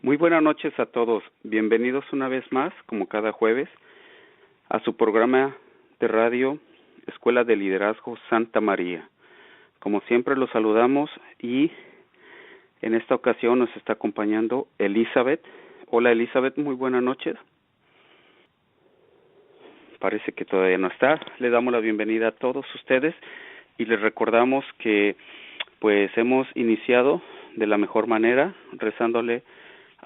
Muy buenas noches a todos. Bienvenidos una vez más, como cada jueves, a su programa de radio Escuela de Liderazgo Santa María. Como siempre los saludamos y en esta ocasión nos está acompañando Elizabeth. Hola Elizabeth, muy buenas noches. Parece que todavía no está. Le damos la bienvenida a todos ustedes y les recordamos que pues hemos iniciado de la mejor manera rezándole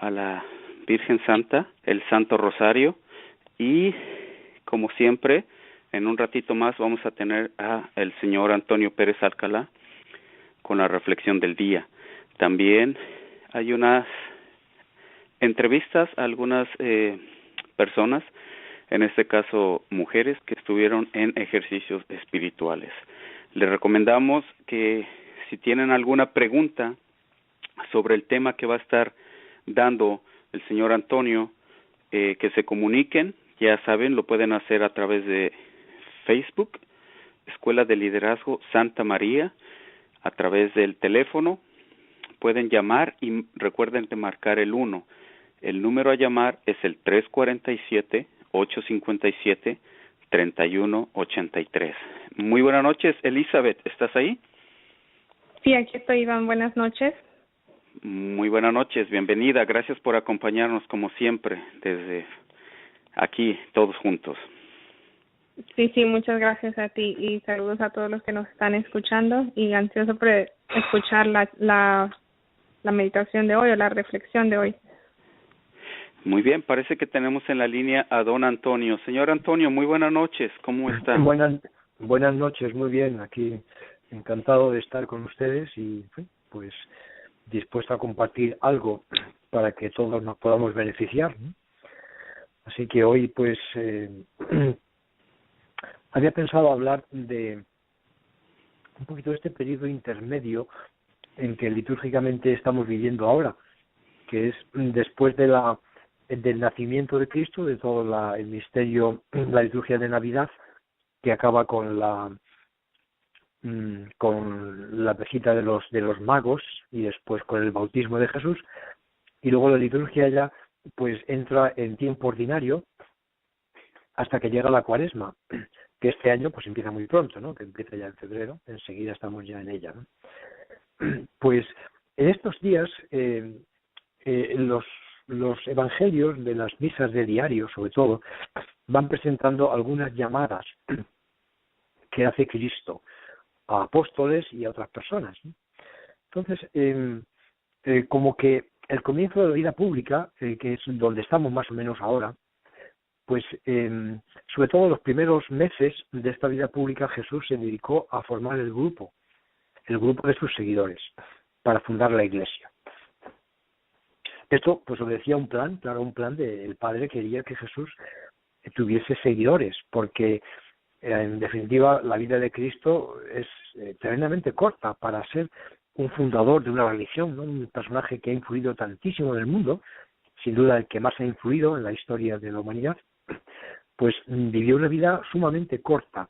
a la Virgen Santa, el Santo Rosario, y como siempre, en un ratito más vamos a tener a el señor Antonio Pérez Alcalá con la reflexión del día. También hay unas entrevistas a algunas personas, en este caso mujeres, que estuvieron en ejercicios espirituales. Les recomendamos que si tienen alguna pregunta sobre el tema que va a estar dando el señor Antonio, que se comuniquen. Ya saben, lo pueden hacer a través de Facebook, Escuela de Liderazgo Santa María, a través del teléfono. Pueden llamar y recuerden de marcar el 1. El número a llamar es el 347-857-3183. Muy buenas noches, Elizabeth, ¿estás ahí? Sí, aquí estoy, Iván. Buenas noches. Muy buenas noches, bienvenida. Gracias por acompañarnos como siempre desde aquí, todos juntos. Sí, muchas gracias a ti y saludos a todos los que nos están escuchando y ansioso por escuchar la meditación de hoy o la reflexión de hoy. Muy bien, parece que tenemos en la línea a don Antonio. Señor Antonio, muy buenas noches, ¿cómo está? Buenas noches, muy bien, aquí encantado de estar con ustedes y pues dispuesto a compartir algo para que todos nos podamos beneficiar, ¿no? Así que hoy pues había pensado hablar de un poquito de este periodo intermedio en que litúrgicamente estamos viviendo ahora, que es después del nacimiento de Cristo, de todo el misterio, la liturgia de Navidad, que acaba con la visita de los magos y después con el bautismo de Jesús, y luego la liturgia ya pues entra en tiempo ordinario hasta que llega la Cuaresma, que este año pues empieza muy pronto, ¿no? Que empieza ya en febrero, enseguida estamos ya en ella, ¿no? Pues en estos días los evangelios de las misas de diario, sobre todo, van presentando algunas llamadas que hace Cristo a apóstoles y a otras personas, ¿no? Entonces, como que el comienzo de la vida pública, que es donde estamos más o menos ahora, pues sobre todo los primeros meses de esta vida pública Jesús se dedicó a formar el grupo de sus seguidores, para fundar la Iglesia. Esto pues obedecía a un plan del Padre. Quería que Jesús tuviese seguidores, porque en definitiva la vida de Cristo es tremendamente corta para ser un fundador de una religión, ¿no? Un personaje que ha influido tantísimo en el mundo, sin duda el que más ha influido en la historia de la humanidad, pues vivió una vida sumamente corta,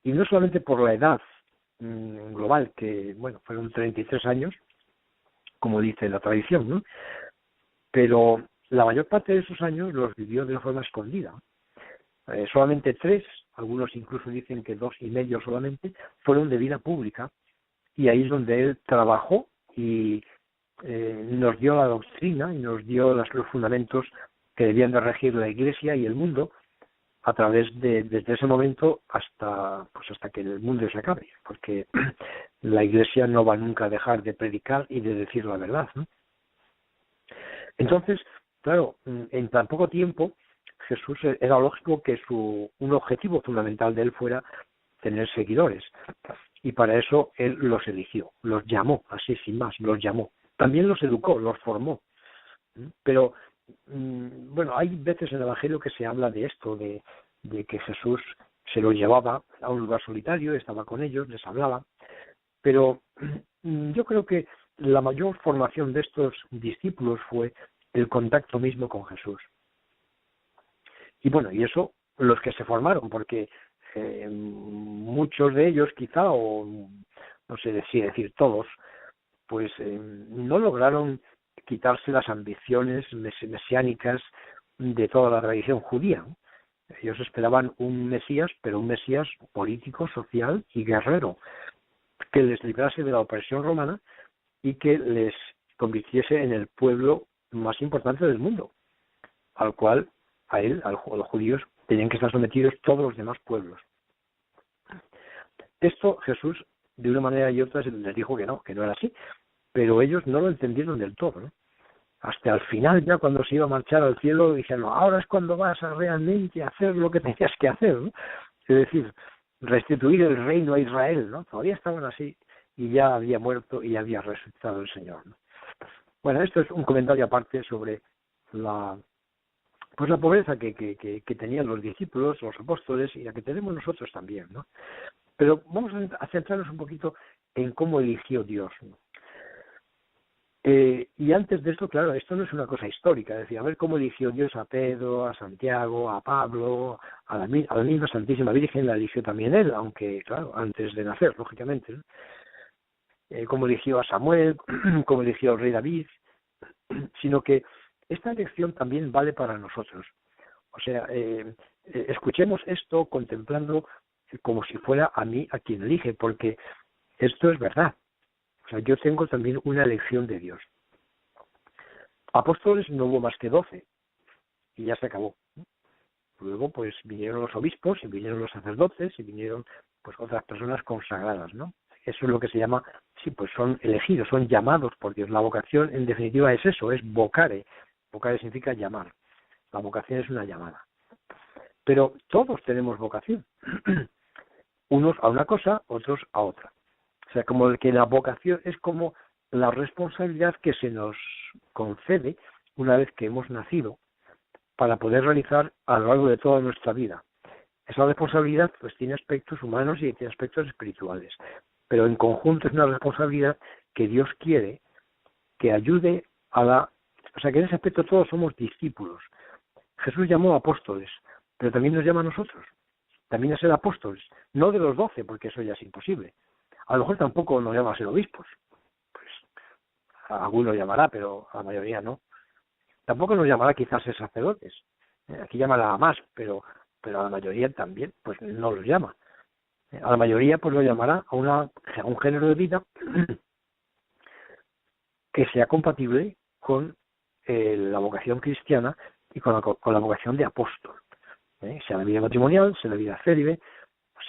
y no solamente por la edad global, que bueno, fueron 33 años, como dice la tradición, ¿no? Pero la mayor parte de esos años los vivió de una forma escondida. Solamente 3, algunos incluso dicen que 2 y medio solamente, fueron de vida pública, y ahí es donde él trabajó y nos dio la doctrina y nos dio los fundamentos que debían de regir la Iglesia y el mundo a través desde ese momento hasta que el mundo se acabe, porque la Iglesia no va nunca a dejar de predicar y de decir la verdad, ¿no? Entonces, claro, en tan poco tiempo Jesús, era lógico que un objetivo fundamental de él fuera tener seguidores, y para eso él los eligió, los llamó, así sin más, los llamó. También los educó, los formó. Pero bueno, hay veces en el Evangelio que se habla de esto, de que Jesús se los llevaba a un lugar solitario, estaba con ellos, les hablaba, pero yo creo que la mayor formación de estos discípulos fue el contacto mismo con Jesús. Y bueno, y eso los que se formaron, porque muchos de ellos quizá, o no sé si decir todos, pues no lograron quitarse las ambiciones mesiánicas de toda la tradición judía. Ellos esperaban un Mesías, pero un Mesías político, social y guerrero, que les librase de la opresión romana y que les convirtiese en el pueblo más importante del mundo, al cual, a los judíos, tenían que estar sometidos todos los demás pueblos. Esto Jesús, de una manera y otra, les dijo que no era así, pero ellos no lo entendieron del todo, ¿no? Hasta el final, ya cuando se iba a marchar al cielo, dijeron, ahora es cuando vas a realmente hacer lo que tenías que hacer, ¿no? Es decir, restituir el reino a Israel, ¿no? Todavía estaban así y ya había muerto y había resucitado el Señor, ¿no? Bueno, esto es un comentario aparte sobre la pobreza que tenían los discípulos, los apóstoles, y la que tenemos nosotros también, ¿no? Pero vamos a centrarnos un poquito en cómo eligió Dios, ¿no? Y antes de esto, claro, esto no es una cosa histórica, es decir, a ver cómo eligió Dios a Pedro, a Santiago, a Pablo, a la misma Santísima Virgen la eligió también él, aunque, claro, antes de nacer, lógicamente, ¿no? Cómo eligió a Samuel, cómo eligió al rey David, sino que esta elección también vale para nosotros. O sea, escuchemos esto contemplando como si fuera a mí a quien elige, porque esto es verdad. O sea, yo tengo también una elección de Dios. Apóstoles no hubo más que 12 y ya se acabó. Luego, pues, vinieron los obispos y vinieron los sacerdotes y vinieron, pues, otras personas consagradas, ¿no? Eso es lo que se llama, sí, pues son elegidos, son llamados por Dios. La vocación, en definitiva, es eso, es vocare. Vocare significa llamar. La vocación es una llamada. Pero todos tenemos vocación. Unos a una cosa, otros a otra. O sea, como que la vocación es como la responsabilidad que se nos concede una vez que hemos nacido para poder realizar a lo largo de toda nuestra vida. Esa responsabilidad pues tiene aspectos humanos y tiene aspectos espirituales, pero en conjunto es una responsabilidad que Dios quiere que ayude a la... O sea, que en ese aspecto todos somos discípulos. Jesús llamó apóstoles, pero también nos llama a nosotros, también a ser apóstoles, no de los 12, porque eso ya es imposible. A lo mejor tampoco nos llama a ser obispos, pues a algunos llamará, pero a la mayoría no. Tampoco nos llamará quizás a ser sacerdotes, aquí llamará a más, pero a la mayoría también, pues no los llama. A la mayoría pues lo llamará a un género de vida que sea compatible con la vocación cristiana y con la vocación de apóstol, sea la vida matrimonial, sea la vida célibe,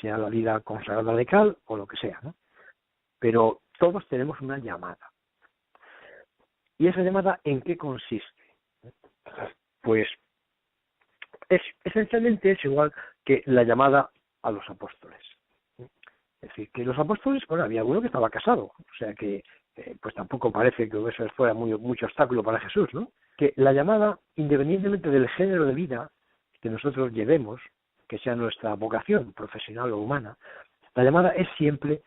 sea la vida consagrada legal o lo que sea, ¿no? Pero todos tenemos una llamada. ¿Y esa llamada en qué consiste? Pues esencialmente es igual que la llamada a los apóstoles. Es decir, que los apóstoles, bueno, había uno que estaba casado, o sea que pues tampoco parece que eso fuera mucho obstáculo para Jesús, ¿no? Que la llamada, independientemente del género de vida que nosotros llevemos, que sea nuestra vocación profesional o humana, la llamada es siempre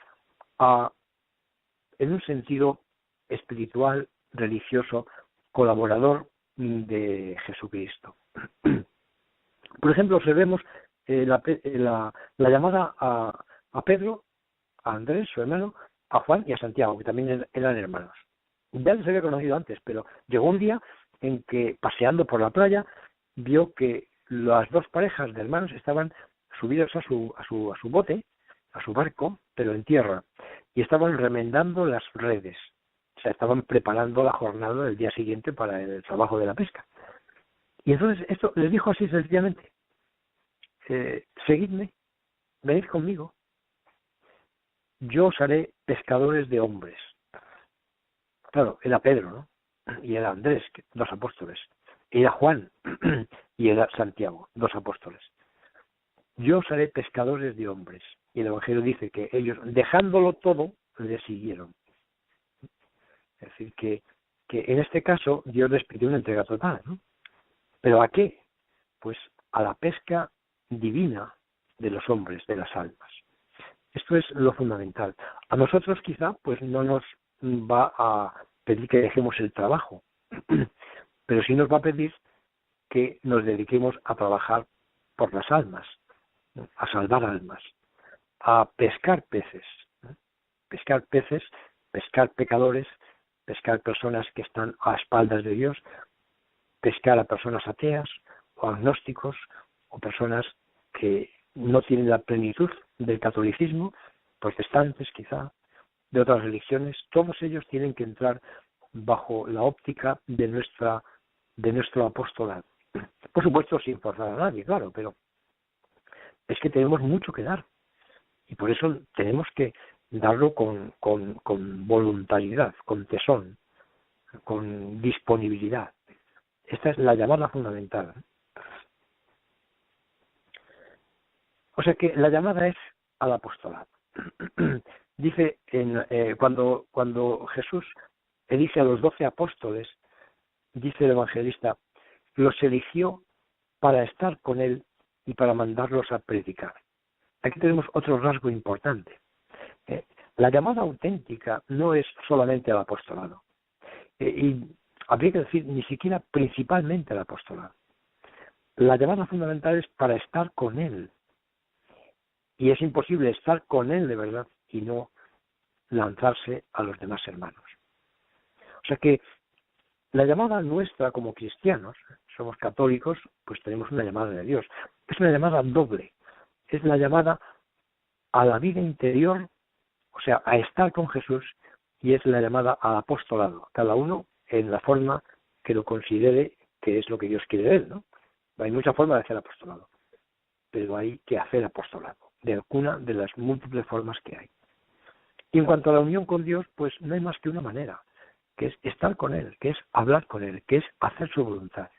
en un sentido espiritual, religioso, colaborador de Jesucristo. Por ejemplo, observemos la llamada a Pedro, a Andrés, su hermano, a Juan y a Santiago, que también eran hermanos. Ya les había conocido antes, pero llegó un día en que, paseando por la playa, vio que las dos parejas de hermanos estaban subidos a su bote, a su barco, pero en tierra, y estaban remendando las redes. O sea, estaban preparando la jornada del día siguiente para el trabajo de la pesca. Y entonces esto les dijo así sencillamente: seguidme, venid conmigo, yo os haré pescadores de hombres. Claro, era Pedro, ¿no? Y era Andrés, dos apóstoles. Era Juan y era Santiago, dos apóstoles. Yo os haré pescadores de hombres. Y el Evangelio dice que ellos, dejándolo todo, le siguieron. Es decir, que en este caso Dios les pidió una entrega total, ¿no? ¿Pero a qué? Pues a la pesca divina de los hombres, de las almas. Esto es lo fundamental. A nosotros quizá pues no nos va a pedir que dejemos el trabajo, pero sí nos va a pedir que nos dediquemos a trabajar por las almas, a salvar almas, a pescar peces, pescar pecadores pescar personas que están a espaldas de Dios, pescar a personas ateas o agnósticos o personas que no tienen la plenitud del catolicismo, protestantes quizá, de otras religiones. Todos ellos tienen que entrar bajo la óptica de nuestro apostolado. Por supuesto, sin forzar a nadie, claro, pero es que tenemos mucho que dar y por eso tenemos que darlo con voluntariedad, con tesón, con disponibilidad. Esta es la llamada fundamental. O sea que la llamada es al apostolado. Dice cuando Jesús elige a los 12 apóstoles, dice el evangelista, los eligió para estar con él y para mandarlos a predicar. Aquí tenemos otro rasgo importante. La llamada auténtica no es solamente al apostolado. Y habría que decir ni siquiera principalmente al apostolado. La llamada fundamental es para estar con él. Y es imposible estar con él de verdad y no lanzarse a los demás hermanos. O sea que la llamada nuestra como cristianos, somos católicos, pues tenemos una llamada de Dios. Es una llamada doble. Es la llamada a la vida interior, o sea, a estar con Jesús, y es la llamada al apostolado, cada uno en la forma que lo considere que es lo que Dios quiere de él, ¿no? Hay muchas formas de hacer apostolado, pero hay que hacer apostolado, de alguna de las múltiples formas que hay. Y en cuanto a la unión con Dios, pues no hay más que una manera, que es estar con Él, que es hablar con Él, que es hacer su voluntad,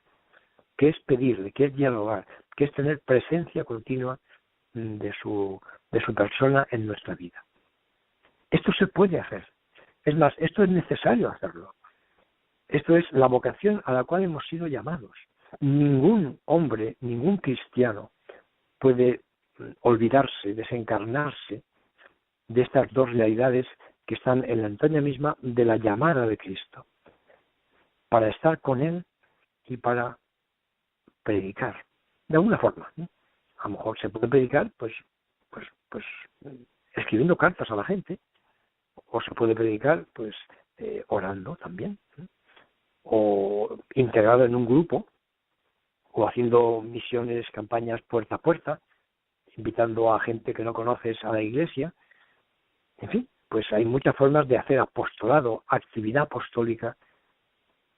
que es pedirle, que es dialogar, que es tener presencia continua de su persona en nuestra vida. Esto se puede hacer. Es más, esto es necesario hacerlo. Esto es la vocación a la cual hemos sido llamados. Ningún hombre, ningún cristiano puede olvidarse, desencarnarse de estas dos realidades que están en la entraña misma de la llamada de Cristo, para estar con Él y para predicar, de alguna forma, ¿no? A lo mejor se puede predicar pues escribiendo cartas a la gente, o se puede predicar pues orando también, ¿no? O integrado en un grupo, o haciendo misiones, campañas puerta a puerta, invitando a gente que no conoces a la iglesia. En fin, pues hay muchas formas de hacer apostolado, actividad apostólica,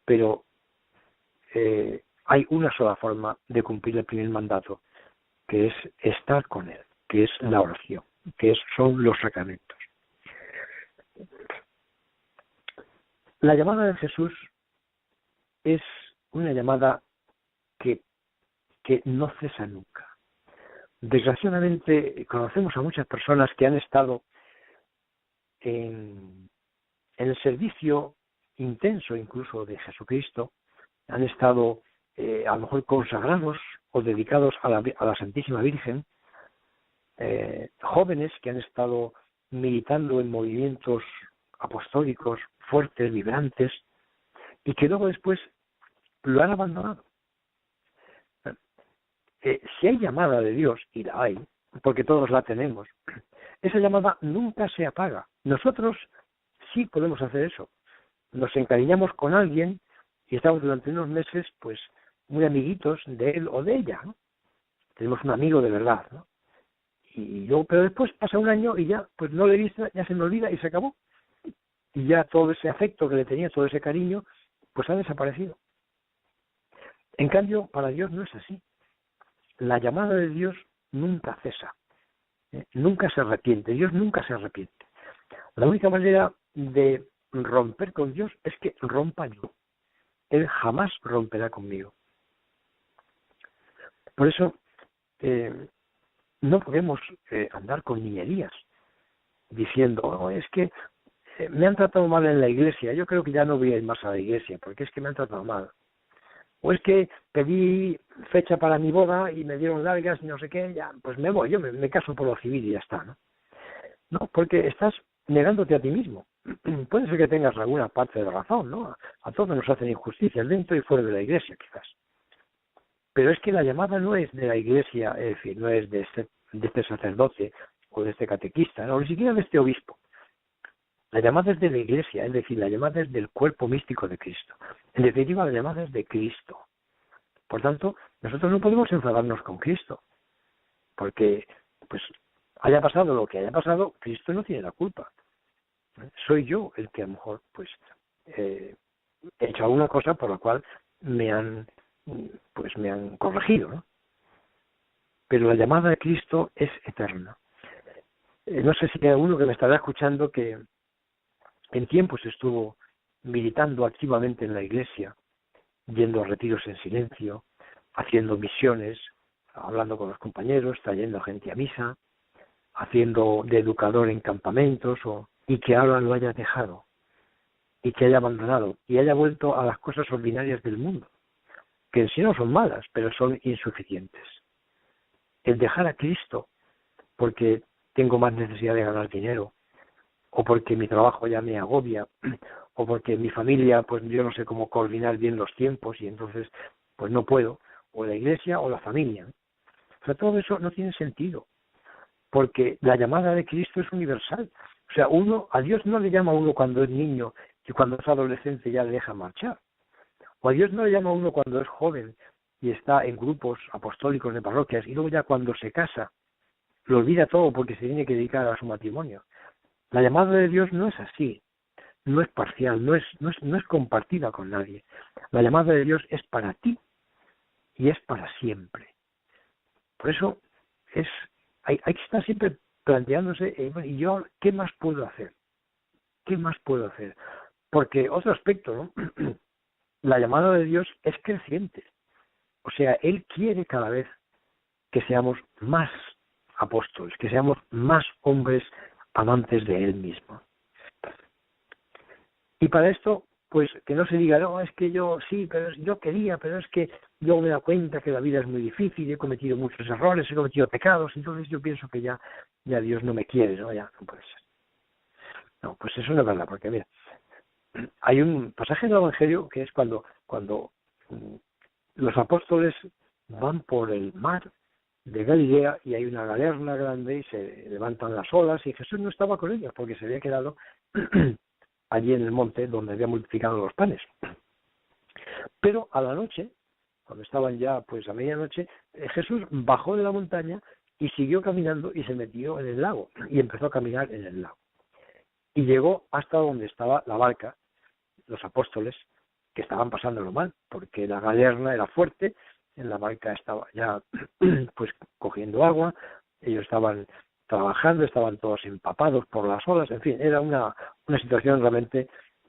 pero hay una sola forma de cumplir el primer mandato, que es estar con Él, que es la oración, que son los sacramentos. La llamada de Jesús es una llamada que no cesa nunca. Desgraciadamente conocemos a muchas personas que han estado en el servicio intenso incluso de Jesucristo, han estado a lo mejor consagrados o dedicados a la Santísima Virgen, jóvenes que han estado militando en movimientos apostólicos fuertes, vibrantes, y que luego después lo han abandonado. Si hay llamada de Dios, y la hay, porque todos la tenemos, esa llamada nunca se apaga. Nosotros sí podemos hacer eso. Nos encariñamos con alguien y estamos durante unos meses pues muy amiguitos de él o de ella, ¿no? Tenemos un amigo de verdad, ¿no? Pero después pasa un año y ya pues no le he visto, ya se me olvida y se acabó. Y ya todo ese afecto que le tenía, todo ese cariño, pues ha desaparecido. En cambio, para Dios no es así. La llamada de Dios nunca cesa, nunca se arrepiente, Dios nunca se arrepiente. La única manera de romper con Dios es que rompa yo. Él jamás romperá conmigo. Por eso no podemos andar con niñerías diciendo, oh, es que me han tratado mal en la iglesia, yo creo que ya no voy a ir más a la iglesia porque es que me han tratado mal. O es que pedí fecha para mi boda y me dieron largas y no sé qué, ya pues me voy, yo me caso por lo civil y ya está, ¿no? No, porque estás negándote a ti mismo. Puede ser que tengas alguna parte de razón, ¿no? A todos nos hacen injusticias dentro y fuera de la iglesia, quizás. Pero es que la llamada no es de la iglesia, es decir, no es de este sacerdote o de este catequista, no, ni siquiera de este obispo. La llamada es de la Iglesia, es decir, la llamada es del cuerpo místico de Cristo. En definitiva, la llamada es de Cristo. Por tanto, nosotros no podemos enfadarnos con Cristo, porque, pues, haya pasado lo que haya pasado, Cristo no tiene la culpa. Soy yo el que a lo mejor, pues, he hecho alguna cosa por la cual me han corregido, ¿no? Pero la llamada de Cristo es eterna. No sé si hay alguno que me estará escuchando que en tiempos estuvo militando activamente en la Iglesia, yendo a retiros en silencio, haciendo misiones, hablando con los compañeros, trayendo gente a misa, haciendo de educador en campamentos, y que ahora lo haya dejado, y que haya abandonado, y haya vuelto a las cosas ordinarias del mundo, que en sí no son malas, pero son insuficientes. El dejar a Cristo porque tengo más necesidad de ganar dinero, o porque mi trabajo ya me agobia, o porque mi familia, pues yo no sé cómo coordinar bien los tiempos y entonces pues no puedo, o la Iglesia o la familia. O sea, todo eso no tiene sentido, porque la llamada de Cristo es universal. O sea, a Dios no le llama a uno cuando es niño y cuando es adolescente ya le deja marchar. O a Dios no le llama a uno cuando es joven y está en grupos apostólicos de parroquias y luego ya cuando se casa lo olvida todo porque se tiene que dedicar a su matrimonio. La llamada de Dios no es así, no es parcial, no es compartida con nadie. La llamada de Dios es para ti y es para siempre. Por eso hay que estar siempre planteándose, ¿y yo qué más puedo hacer? ¿Qué más puedo hacer? Porque otro aspecto, ¿no? La llamada de Dios es creciente. O sea, Él quiere cada vez que seamos más apóstoles, que seamos más hombres amantes de Él mismo. Y para esto, pues que no se diga, no, es que yo sí, pero yo quería, pero es que yo me he dado cuenta que la vida es muy difícil, he cometido muchos errores, he cometido pecados, entonces yo pienso que ya Dios no me quiere, ¿no? Ya no puede ser. No, pues eso no es verdad, porque mira, hay un pasaje del Evangelio que es cuando los apóstoles van por el mar de Galilea y hay una galerna grande y se levantan las olas y Jesús no estaba con ellos porque se había quedado allí en el monte donde había multiplicado los panes. Pero a la noche, cuando estaban ya pues a medianoche, Jesús bajó de la montaña y siguió caminando y se metió en el lago y empezó a caminar en el lago. Y llegó hasta donde estaba la barca, los apóstoles, que estaban pasándolo mal, porque la galerna era fuerte, en la barca estaba ya pues cogiendo agua, ellos estaban trabajando, estaban todos empapados por las olas, en fin, era una situación realmente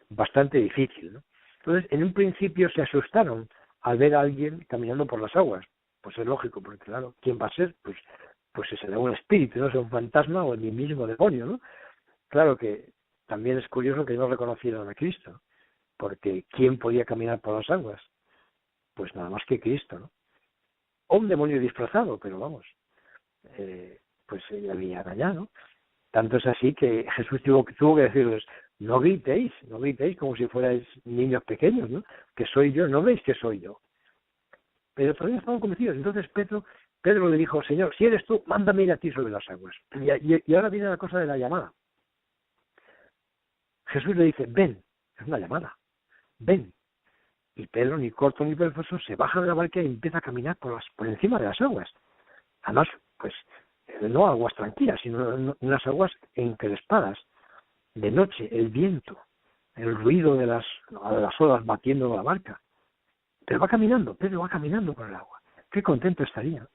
bastante difícil, ¿no? Entonces, en un principio se asustaron al ver a alguien caminando por las aguas. Pues es lógico, porque claro, ¿quién va a ser? Pues será un espíritu, no sea un fantasma o el mismo demonio, ¿no? Claro que también es curioso que no reconocieran a Cristo, porque ¿quién podía caminar por las aguas? Pues nada más que Cristo, ¿no? O un demonio disfrazado, pero vamos, pues le había engañado, ¿no? Tanto es así que Jesús tuvo que decirles, no gritéis como si fuerais niños pequeños, ¿no? Que soy yo, ¿no veis que soy yo? Pero todavía estaban convencidos. Entonces Pedro le dijo, Señor, si eres tú, mándame ir a ti sobre las aguas. Y ahora viene la cosa de la llamada. Jesús le dice, ven, es una llamada, ven. Y Pedro, ni corto ni perezoso, se baja de la barca y empieza a caminar por encima de las aguas. Además, pues, no aguas tranquilas, sino unas aguas encrespadas. De noche, el viento, el ruido de las olas batiendo la barca. Pero Pedro va caminando por el agua. Qué contento estaría.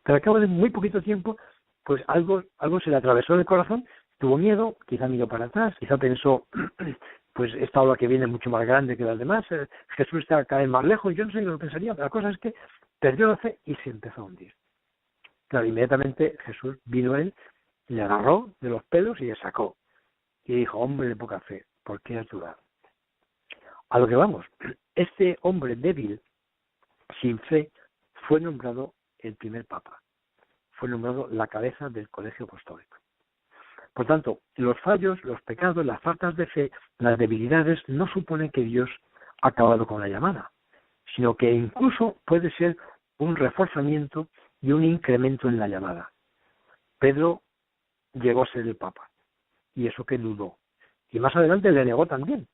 Pero al cabo de muy poquito tiempo, pues algo se le atravesó el corazón, tuvo miedo, quizá miró para atrás, quizá pensó, pues esta ola que viene es mucho más grande que las demás, Jesús está cada vez más lejos, yo no sé qué lo pensaría, pero la cosa es que perdió la fe y se empezó a hundir. Claro, inmediatamente Jesús vino a él, le agarró de los pelos y le sacó. Y dijo, hombre de poca fe, ¿por qué has dudado? A lo que vamos, este hombre débil, sin fe, fue nombrado el primer papa, fue nombrado la cabeza del colegio apostólico. Por tanto, los fallos, los pecados, las faltas de fe, las debilidades no suponen que Dios ha acabado con la llamada, sino que incluso puede ser un reforzamiento y un incremento en la llamada. Pedro llegó a ser el papa, y eso que dudó. y más adelante le negó también.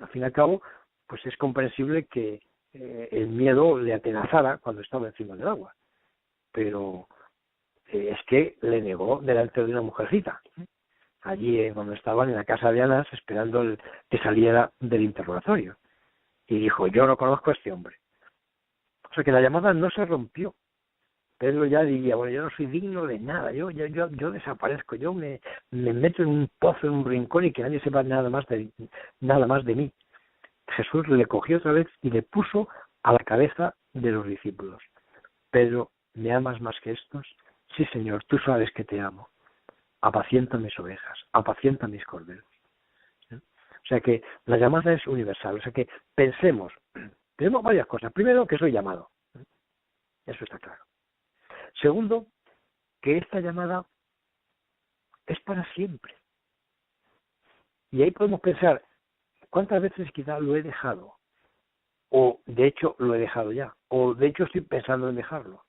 Al fin y al cabo, pues es comprensible que el miedo le atenazara cuando estaba encima del agua, pero es que le negó delante de una mujercita, allí cuando estaban en la casa de Anás esperando que saliera del interrogatorio, y dijo: yo no conozco a este hombre. O sea que la llamada no se rompió. Pedro ya diría: bueno, yo no soy digno de nada, yo desaparezco, yo me meto en un pozo, en un rincón, y que nadie sepa nada más de mí. Jesús le cogió otra vez y le puso a la cabeza de los discípulos: Pedro, ¿me amas más que estos? Sí, Señor, tú sabes que te amo. Apacienta mis ovejas, apacienta mis corderos. O sea que la llamada es universal. O sea que pensemos, tenemos varias cosas. Primero, que soy llamado. Eso está claro. Segundo, que esta llamada es para siempre. Y ahí podemos pensar, ¿cuántas veces quizá lo he dejado? O de hecho lo he dejado ya. O de hecho estoy pensando en dejarlo.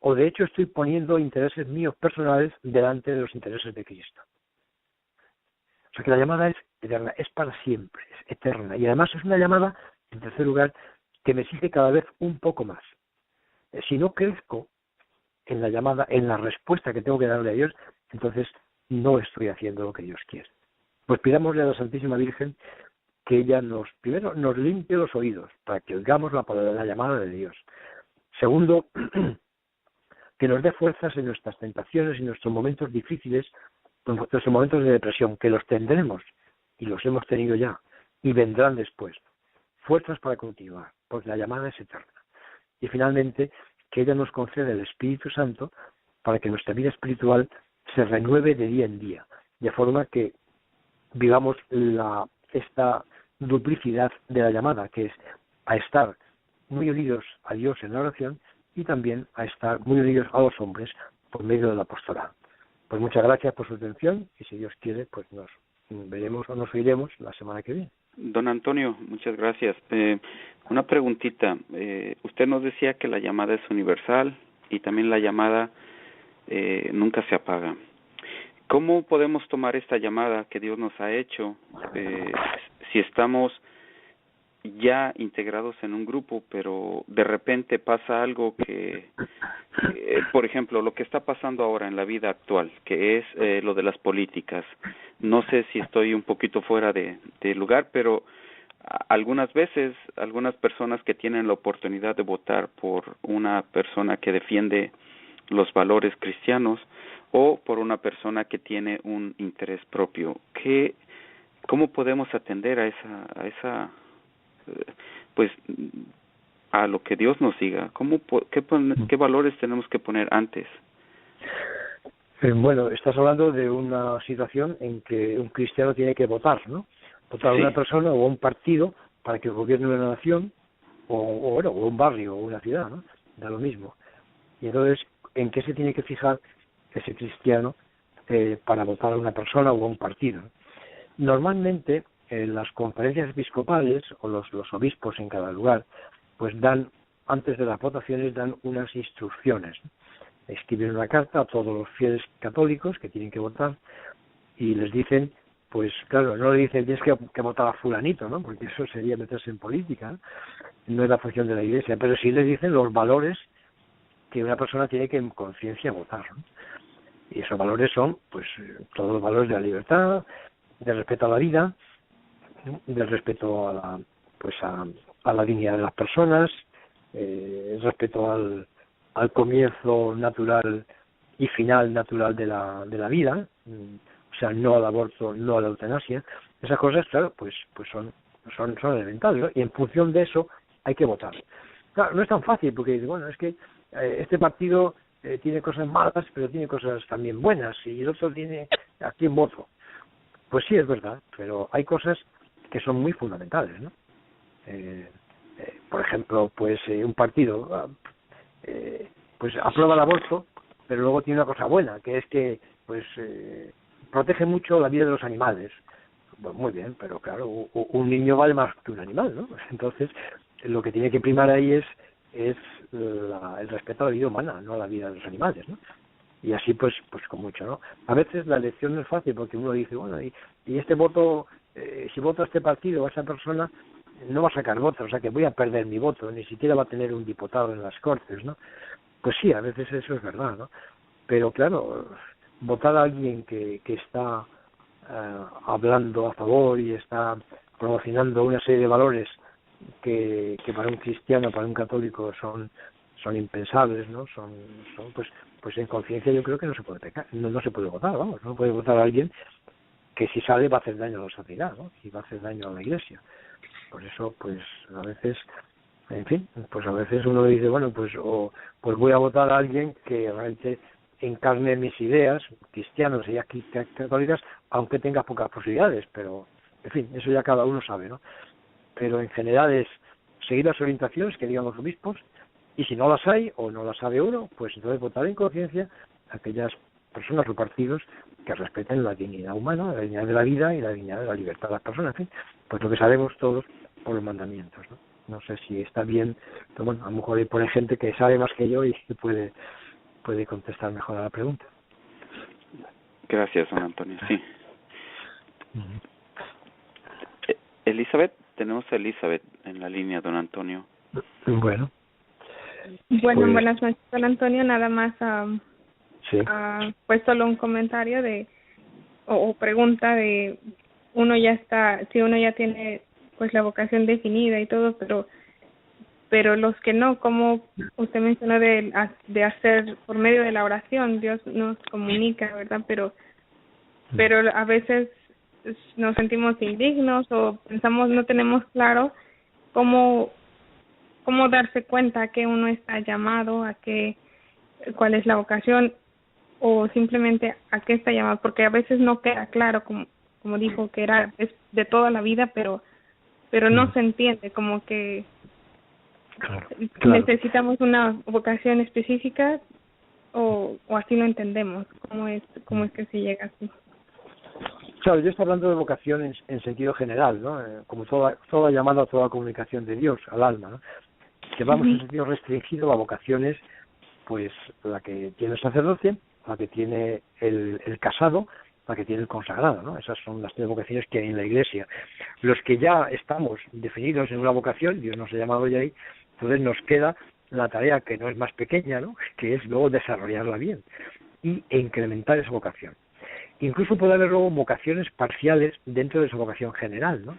O de hecho estoy poniendo intereses míos personales delante de los intereses de Cristo. O sea que la llamada es eterna, es para siempre, es eterna. Y además es una llamada, en tercer lugar, que me exige cada vez un poco más. Si no crezco en la llamada, en la respuesta que tengo que darle a Dios, entonces no estoy haciendo lo que Dios quiere. Pues pidámosle a la Santísima Virgen que ella primero nos limpie los oídos para que oigamos la llamada de Dios. Segundo, que nos dé fuerzas en nuestras tentaciones y en nuestros momentos difíciles, en nuestros momentos de depresión, que los tendremos y los hemos tenido ya y vendrán después. Fuerzas para continuar, porque la llamada es eterna. Y finalmente, que ella nos concede el Espíritu Santo para que nuestra vida espiritual se renueve de día en día, de forma que vivamos esta duplicidad de la llamada, que es a estar muy unidos a Dios en la oración y también a estar muy unidos a los hombres por medio del apostolado. Pues muchas gracias por su atención y si Dios quiere, pues nos veremos o nos oiremos la semana que viene. Don Antonio, muchas gracias. Una preguntita. Usted nos decía que la llamada es universal y también la llamada nunca se apaga. ¿Cómo podemos tomar esta llamada que Dios nos ha hecho si estamos ya integrados en un grupo, pero de repente pasa algo que por ejemplo, lo que está pasando ahora en la vida actual, que es lo de las políticas? No sé si estoy un poquito fuera de lugar, pero algunas veces, algunas personas que tienen la oportunidad de votar por una persona que defiende los valores cristianos o por una persona que tiene un interés propio, ¿cómo podemos atender a esa pues a lo que Dios nos diga? ¿Qué valores tenemos que poner antes? Bueno, estás hablando de una situación en que un cristiano tiene que votar, ¿no? Votar a una persona o a un partido para que gobierne una nación o un barrio o una ciudad, ¿no? Da lo mismo. Y entonces, ¿en qué se tiene que fijar ese cristiano para votar a una persona o a un partido? Normalmente, las conferencias episcopales o los obispos en cada lugar, pues antes de las votaciones dan unas instrucciones. Escriben una carta a todos los fieles católicos que tienen que votar y les dicen, pues claro, no le dicen tienes que votar a fulanito, ¿no? Porque eso sería meterse en política, no es la función de la Iglesia, pero sí les dicen los valores que una persona tiene que en conciencia votar, ¿no? Y esos valores son, pues, todos los valores de la libertad, del respeto a la vida, ¿no? Del respeto a la dignidad de las personas, el respeto al comienzo natural y final natural de la vida, o sea, no al aborto, no a la eutanasia. Esas cosas, claro, pues son elementales, ¿no? Y en función de eso hay que votar. Claro, no es tan fácil porque, bueno, es que este partido tiene cosas malas, pero tiene cosas también buenas, y el otro tiene a quién voto. Pues sí, es verdad, pero hay cosas que son muy fundamentales, ¿no? Por ejemplo, pues un partido pues aprueba el aborto, pero luego tiene una cosa buena, que es que pues protege mucho la vida de los animales. Bueno, muy bien, pero claro, un niño vale más que un animal, ¿no? Entonces, lo que tiene que primar ahí es el respeto a la vida humana, no a la vida de los animales, ¿no? y así pues con mucho, ¿no? A veces la elección no es fácil porque uno dice, bueno, y este voto, si voto a este partido o a esa persona, no va a sacar votos, o sea que voy a perder mi voto, ni siquiera va a tener un diputado en las Cortes, ¿no? Pues sí, a veces eso es verdad, ¿no? Pero claro, votar a alguien que está hablando a favor y está promocionando una serie de valores que para un cristiano, para un católico son impensables, ¿no? Son pues en conciencia yo creo que no se puede pecar, no se puede votar, vamos, no puede votar a alguien que si sale va a hacer daño a la sociedad, ¿no? Y va a hacer daño a la Iglesia. Por eso, pues a veces, en fin, pues a veces uno dice, bueno, pues voy a votar a alguien que realmente encarne mis ideas cristianas y católicas, aunque tenga pocas posibilidades, pero en fin, eso ya cada uno sabe, ¿no? Pero en general es seguir las orientaciones que digan los obispos, y si no las hay o no las sabe uno, pues entonces votar en conciencia a aquellas personas o partidos que respeten la dignidad humana, la dignidad de la vida y la dignidad de la libertad de las personas, en fin, pues lo que sabemos todos por los mandamientos, ¿no? No sé si está bien, pero bueno, a lo mejor hay gente que sabe más que yo y puede contestar mejor a la pregunta. Gracias, don Antonio. Sí. Elizabeth, tenemos a Elizabeth en la línea, don Antonio. Bueno, buenas noches, don Antonio. Nada más, sí. Pues solo un comentario o pregunta de si uno ya tiene pues la vocación definida y todo, pero los que no, como usted mencionó de hacer por medio de la oración, Dios nos comunica, ¿verdad? Pero a veces nos sentimos indignos o pensamos no tenemos claro cómo darse cuenta a qué uno está llamado, cuál es la vocación o simplemente a qué está llamado, porque a veces no queda claro, como dijo que es de toda la vida, pero no se entiende, como que claro. Necesitamos una vocación específica o así lo entendemos, cómo es que se llega así. Claro, yo estoy hablando de vocación en sentido general, ¿no? Como toda llamada, toda comunicación de Dios al alma, ¿no? Llevamos en sentido restringido la vocación es, pues, la que tiene el sacerdote, la que tiene el casado, la que tiene el consagrado, ¿no? Esas son las tres vocaciones que hay en la Iglesia. Los que ya estamos definidos en una vocación, Dios nos ha llamado ya ahí, entonces nos queda la tarea que no es más pequeña, ¿no? Que es luego desarrollarla bien e incrementar esa vocación. Incluso puede haber luego vocaciones parciales dentro de esa vocación general, ¿no?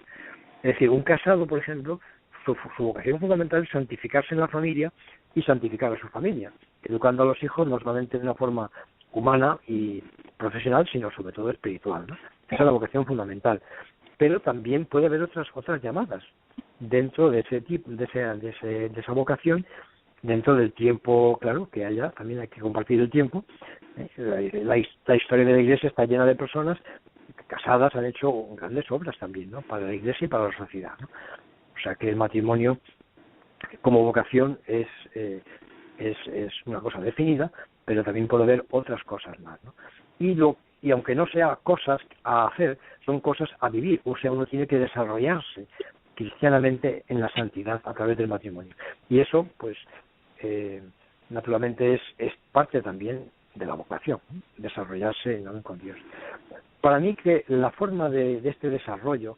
Es decir, un casado, por ejemplo, su vocación fundamental es santificarse en la familia y santificar a su familia, educando a los hijos no solamente de una forma humana y profesional, sino sobre todo espiritual, ¿no? Esa es la vocación fundamental. Pero también puede haber otras llamadas dentro de ese tipo, de esa vocación, dentro del tiempo, claro, que haya, también hay que compartir el tiempo. La historia de la Iglesia está llena de personas casadas, han hecho grandes obras también, ¿no? Para la Iglesia y para la sociedad, ¿no? O sea que el matrimonio como vocación es una cosa definida, pero también puede haber otras cosas más, ¿no? Y aunque no sea cosas a hacer, son cosas a vivir, o sea, uno tiene que desarrollarse cristianamente en la santidad a través del matrimonio. Y eso, pues, naturalmente es parte también de la vocación, ¿no? Desarrollarse en con Dios. Para mí que la forma de este desarrollo,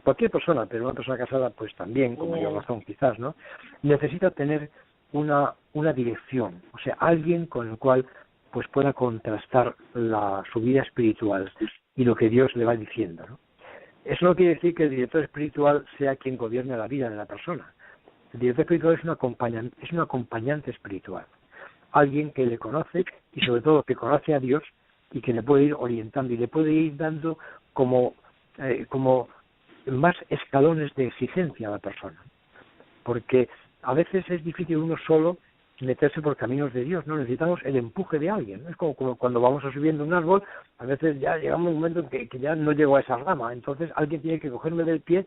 cualquier persona, pero una persona casada pues también, con mayor razón quizás, ¿no? Necesita tener una dirección, o sea, alguien con el cual pues pueda contrastar su vida espiritual y lo que Dios le va diciendo, ¿no? Eso no quiere decir que el director espiritual sea quien gobierne la vida de la persona. El director espiritual es un acompañante espiritual, alguien que le conoce y sobre todo que conoce a Dios y que le puede ir orientando y le puede ir dando como más escalones de exigencia a la persona, porque a veces es difícil uno solo meterse por caminos de Dios, no necesitamos el empuje de alguien, ¿no? Es como cuando vamos subiendo un árbol, a veces ya llegamos a un momento en que ya no llego a esa rama, entonces alguien tiene que cogerme del pie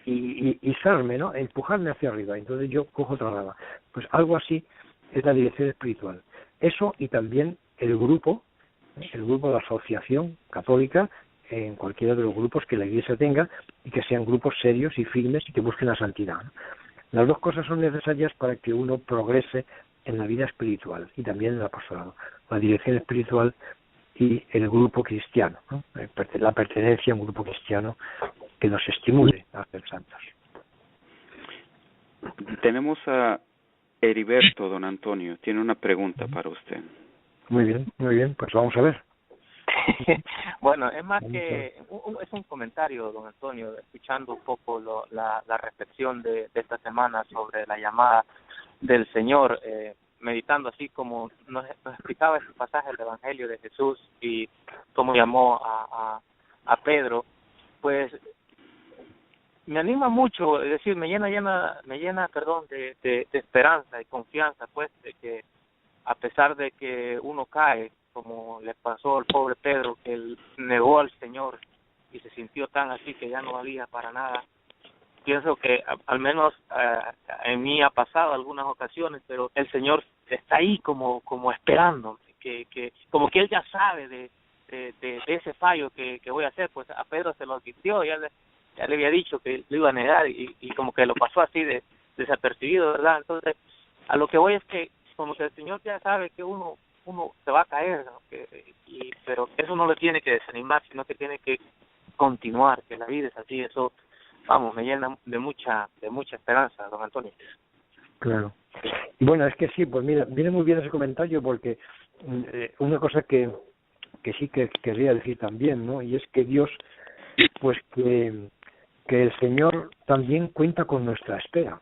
y izarme, ¿no? Empujarme hacia arriba, entonces yo cojo otra rama. Pues algo así es la dirección espiritual. Eso y también el grupo de la asociación católica, en cualquiera de los grupos que la Iglesia tenga y que sean grupos serios y firmes y que busquen la santidad, ¿no? Las dos cosas son necesarias para que uno progrese en la vida espiritual y también en el apostolado, la dirección espiritual y el grupo cristiano, ¿no? La pertenencia a un grupo cristiano que nos estimule a ser santos. Tenemos a Heriberto, don Antonio, tiene una pregunta para usted. Muy bien, pues vamos a ver. Bueno, es más que es un comentario, don Antonio, escuchando un poco la reflexión de esta semana sobre la llamada del Señor, meditando así como nos explicaba ese pasaje del Evangelio de Jesús y cómo llamó a Pedro, pues me anima mucho, es decir, me llena de esperanza y confianza, pues, de que a pesar de que uno cae, como le pasó al pobre Pedro, que él negó al Señor y se sintió tan así que ya no valía para nada, pienso que al menos en mí ha pasado algunas ocasiones, pero el Señor está ahí como esperando, que como que Él ya sabe de ese fallo que voy a hacer. Pues a Pedro se lo advirtió, ya le había dicho que lo iba a negar y como que lo pasó así desapercibido, ¿verdad? Entonces, a lo que voy es que como que el Señor ya sabe que uno se va a caer, ¿no? Pero eso no le tiene que desanimar, sino que tiene que continuar, que la vida es así. Eso, vamos, me llena de mucha esperanza, don Antonio. Claro. Y bueno, es que sí, pues mira, viene muy bien ese comentario porque una cosa que sí que querría decir también, ¿no? Y es que Dios, pues que el Señor también cuenta con nuestra espera.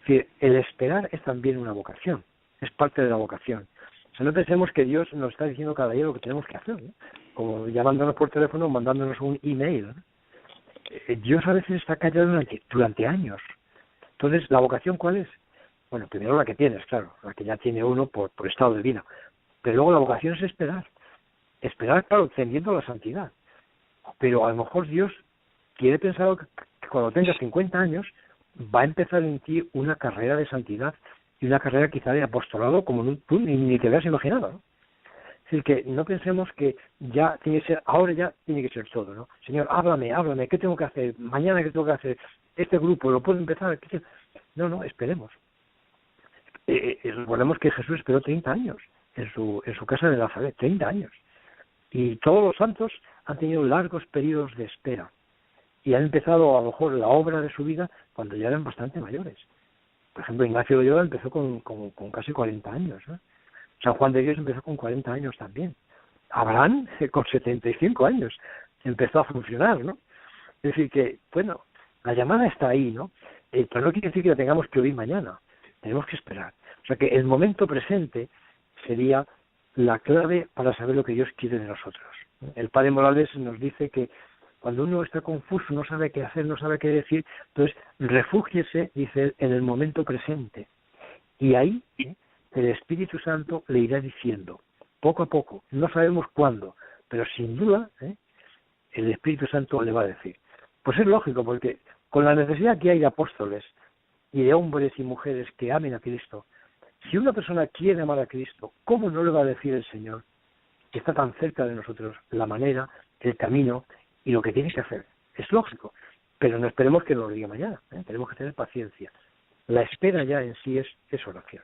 Es decir, el esperar es también una vocación, es parte de la vocación. O sea, no pensemos que Dios nos está diciendo cada día lo que tenemos que hacer, ¿no? Como llamándonos por teléfono o mandándonos un email, ¿no? Dios a veces está callado durante años. Entonces, ¿la vocación cuál es? Bueno, primero la que tienes, claro, la que ya tiene uno por estado de vida. Pero luego la vocación es esperar. Esperar, claro, tendiendo a la santidad. Pero a lo mejor Dios quiere pensar que cuando tengas 50 años va a empezar en ti una carrera de santidad y una carrera quizá de apostolado como tú ni te habías imaginado, ¿no? Es decir, que no pensemos que ya tiene que ser, ahora ya tiene que ser todo, ¿no? Señor, háblame, ¿qué tengo que hacer? Mañana, ¿qué tengo que hacer? Este grupo, ¿lo puedo empezar? No, esperemos. Recordemos que Jesús esperó 30 años en su casa de Nazaret, 30 años. Y todos los santos han tenido largos periodos de espera. Y han empezado, a lo mejor, la obra de su vida cuando ya eran bastante mayores. Por ejemplo, Ignacio de Loyola empezó con casi 40 años, ¿no? San Juan de Dios empezó con 40 años también. Abraham, con 75 años, empezó a funcionar, ¿no? Es decir que, bueno, la llamada está ahí, ¿no? Pero no quiere decir que la tengamos que oír mañana. Tenemos que esperar. O sea que el momento presente sería la clave para saber lo que Dios quiere de nosotros. El padre Morales nos dice que cuando uno está confuso, no sabe qué hacer, no sabe qué decir, entonces refúgiese, dice él, en el momento presente. Y ahí el Espíritu Santo le irá diciendo, poco a poco, no sabemos cuándo, pero sin duda el Espíritu Santo le va a decir. Pues es lógico, porque con la necesidad que hay de apóstoles y de hombres y mujeres que amen a Cristo, si una persona quiere amar a Cristo, ¿cómo no le va a decir el Señor, que está tan cerca de nosotros, la manera, el camino y lo que tiene que hacer? Es lógico, pero no esperemos que nos lo diga mañana, tenemos que tener paciencia. La espera ya en sí es oración.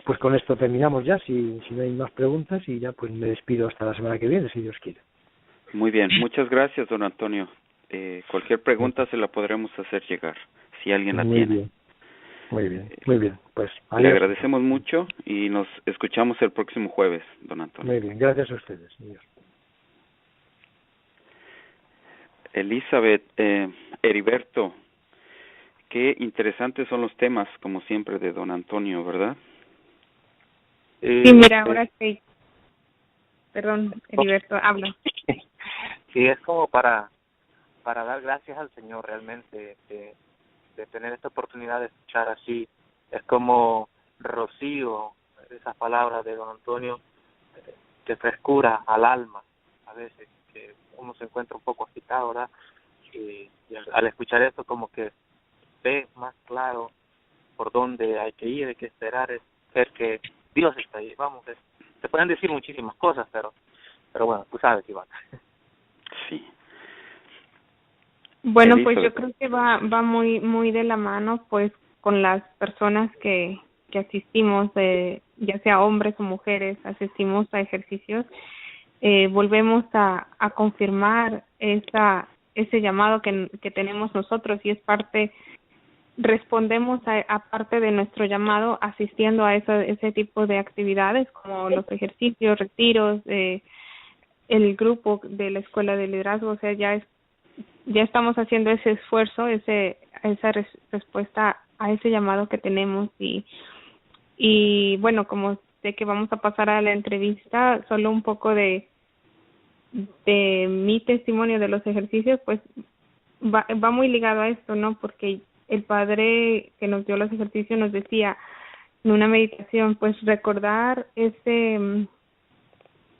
Pues con esto terminamos ya, si no hay más preguntas, y ya pues me despido hasta la semana que viene, si Dios quiere. Muy bien, muchas gracias, don Antonio. Cualquier pregunta se la podremos hacer llegar, si alguien la tiene. Bien. Muy bien. Pues le agradecemos mucho y nos escuchamos el próximo jueves, don Antonio. Muy bien, gracias a ustedes. Dios. Elizabeth, Heriberto, qué interesantes son los temas, como siempre, de don Antonio, ¿verdad? Sí, mira, ahora sí. Perdón, Heriberto, habla. Sí, es como para dar gracias al Señor realmente de tener esta oportunidad de escuchar así. Es como rocío, esas palabras de don Antonio, de frescura al alma, a veces que uno se encuentra un poco agitado, ¿verdad? Y al escuchar esto como que ve más claro por dónde hay que ir, hay que esperar, es ver que Dios está ahí. Vamos, se pueden decir muchísimas cosas, pero bueno, tú sabes, Iván. Sí. Bueno, pues yo creo que va muy de la mano, pues con las personas que asistimos, ya sea hombres o mujeres, asistimos a ejercicios, volvemos a confirmar ese llamado que tenemos nosotros, y es parte, respondemos a parte de nuestro llamado asistiendo a ese tipo de actividades como los ejercicios, retiros, el grupo de la escuela de liderazgo. O sea, ya estamos haciendo ese esfuerzo, esa respuesta a ese llamado que tenemos. Y bueno, como sé que vamos a pasar a la entrevista, solo un poco de mi testimonio de los ejercicios, pues va muy ligado a esto, ¿no? Porque el padre que nos dio los ejercicios nos decía en una meditación, pues recordar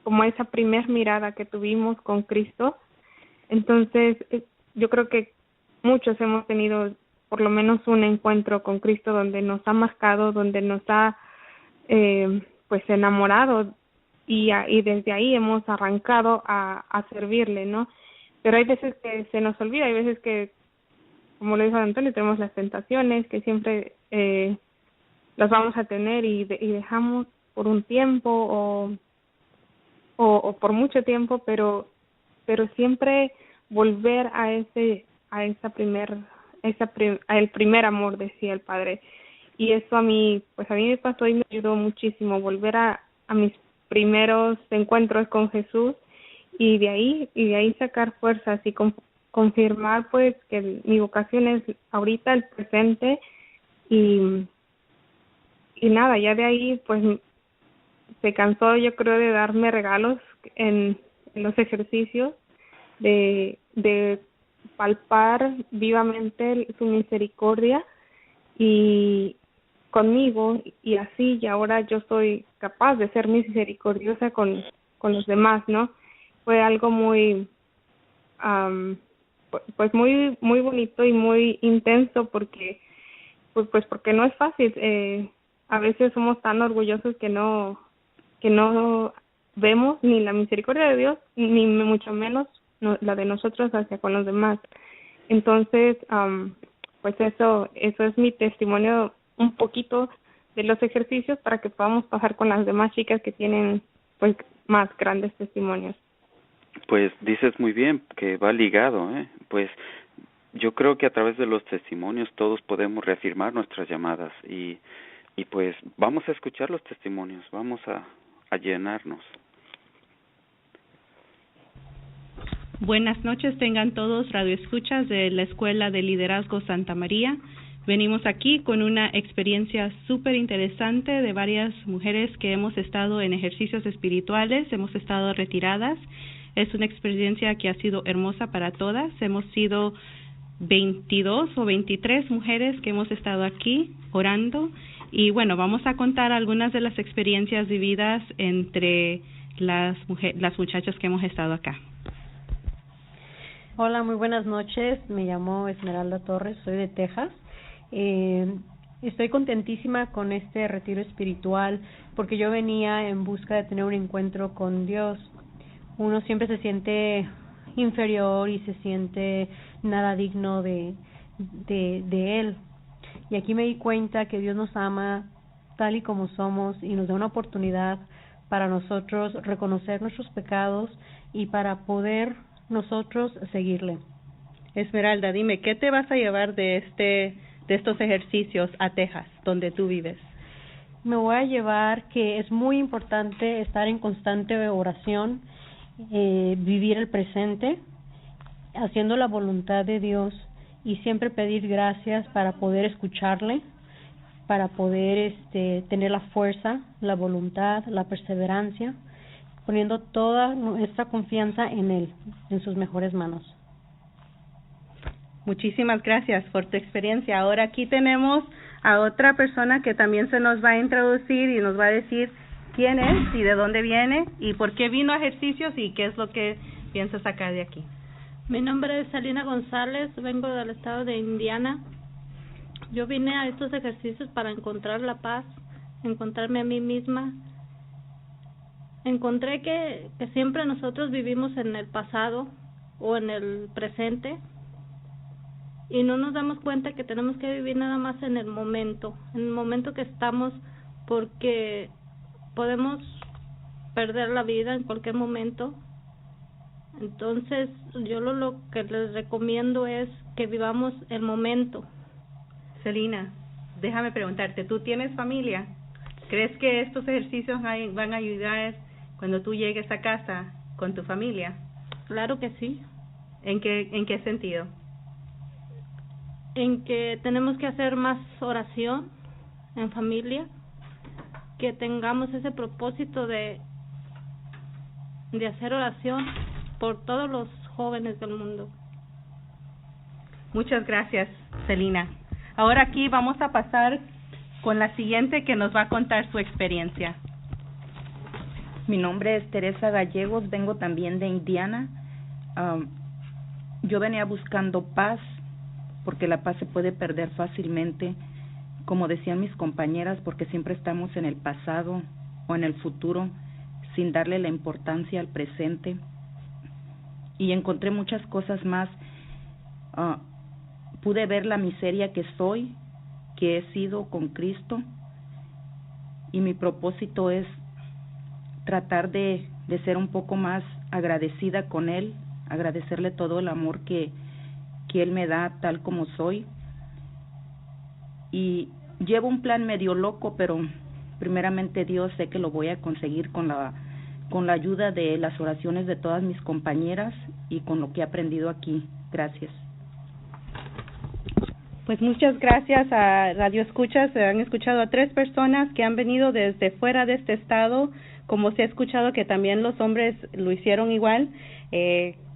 como esa primer mirada que tuvimos con Cristo. Entonces, yo creo que muchos hemos tenido por lo menos un encuentro con Cristo donde nos ha marcado, donde nos ha pues enamorado, y desde ahí hemos arrancado a servirle, ¿no? Pero hay veces que se nos olvida, hay veces que, como lo dijo Antonio, tenemos las tentaciones que siempre las vamos a tener, y dejamos por un tiempo o por mucho tiempo, pero siempre volver a el primer amor, decía el padre. Y eso a mí me pasó y me ayudó muchísimo, volver a mis primeros encuentros con Jesús, y de ahí sacar fuerzas y confirmar pues que mi vocación es ahorita el presente, y nada, ya de ahí pues se cansó, yo creo, de darme regalos en los ejercicios, de palpar vivamente su misericordia y conmigo, y así, y ahora yo soy capaz de ser misericordiosa con los demás, ¿no? Fue algo muy pues muy muy bonito y muy intenso, porque porque no es fácil. A veces somos tan orgullosos que no vemos ni la misericordia de Dios, ni mucho menos la de nosotros hacia con los demás. Entonces, pues eso es mi testimonio, un poquito de los ejercicios, para que podamos pasar con las demás chicas que tienen pues más grandes testimonios. Pues dices muy bien que va ligado, pues yo creo que a través de los testimonios todos podemos reafirmar nuestras llamadas, y pues vamos a escuchar los testimonios, vamos a llenarnos. Buenas noches, tengan todos radioescuchas de la Escuela de Liderazgo Santa María. Venimos aquí con una experiencia súper interesante de varias mujeres que hemos estado en ejercicios espirituales, hemos estado retiradas. Es una experiencia que ha sido hermosa para todas. Hemos sido 22 o 23 mujeres que hemos estado aquí orando, y bueno, vamos a contar algunas de las experiencias vividas entre las muchachas que hemos estado acá. Hola, muy buenas noches. Me llamo Esmeralda Torres, soy de Texas. Estoy contentísima con este retiro espiritual porque yo venía en busca de tener un encuentro con Dios. Uno siempre se siente inferior y se siente nada digno de Él. Y aquí me di cuenta que Dios nos ama tal y como somos y nos da una oportunidad para nosotros reconocer nuestros pecados y para poder nosotros seguirle. Esmeralda, dime, ¿qué te vas a llevar de estos ejercicios a Texas, donde tú vives? Me voy a llevar que es muy importante estar en constante oración, vivir el presente, haciendo la voluntad de Dios y siempre pedir gracias para poder escucharle, para poder tener la fuerza, la voluntad, la perseverancia, poniendo toda nuestra confianza en Él, en sus mejores manos. Muchísimas gracias por tu experiencia. Ahora aquí tenemos a otra persona que también se nos va a introducir y nos va a decir quién es y de dónde viene y por qué vino a ejercicios y qué es lo que piensa sacar de aquí. Mi nombre es Salina González, vengo del estado de Indiana. Yo vine a estos ejercicios para encontrar la paz, encontrarme a mí misma. Encontré que siempre nosotros vivimos en el pasado o en el presente y no nos damos cuenta que tenemos que vivir nada más en el momento que estamos, porque podemos perder la vida en cualquier momento. Entonces yo lo que les recomiendo es que vivamos el momento. Celina, déjame preguntarte, ¿tú tienes familia? ¿Crees que estos ejercicios van a ayudar cuando tú llegues a casa con tu familia? Claro que sí. ¿En qué sentido? En que tenemos que hacer más oración en familia, que tengamos ese propósito de hacer oración por todos los jóvenes del mundo. Muchas gracias, Celina. Ahora aquí vamos a pasar con la siguiente que nos va a contar su experiencia. Mi nombre es Teresa Gallegos, vengo también de Indiana. Yo venía buscando paz, porque la paz se puede perder fácilmente, como decían mis compañeras, porque siempre estamos en el pasado o en el futuro, sin darle la importancia al presente. Y encontré muchas cosas más. Pude ver la miseria que soy, que he sido con Cristo, y mi propósito es tratar de ser un poco más agradecida con Él, agradecerle todo el amor que Él me da tal como soy. Y llevo un plan medio loco, pero primeramente Dios, sé que lo voy a conseguir con la ayuda de las oraciones de todas mis compañeras y con lo que he aprendido aquí. Gracias. Pues muchas gracias a Radio Escuchas. Se han escuchado a 3 personas que han venido desde fuera de este estado, como se ha escuchado que también los hombres lo hicieron igual.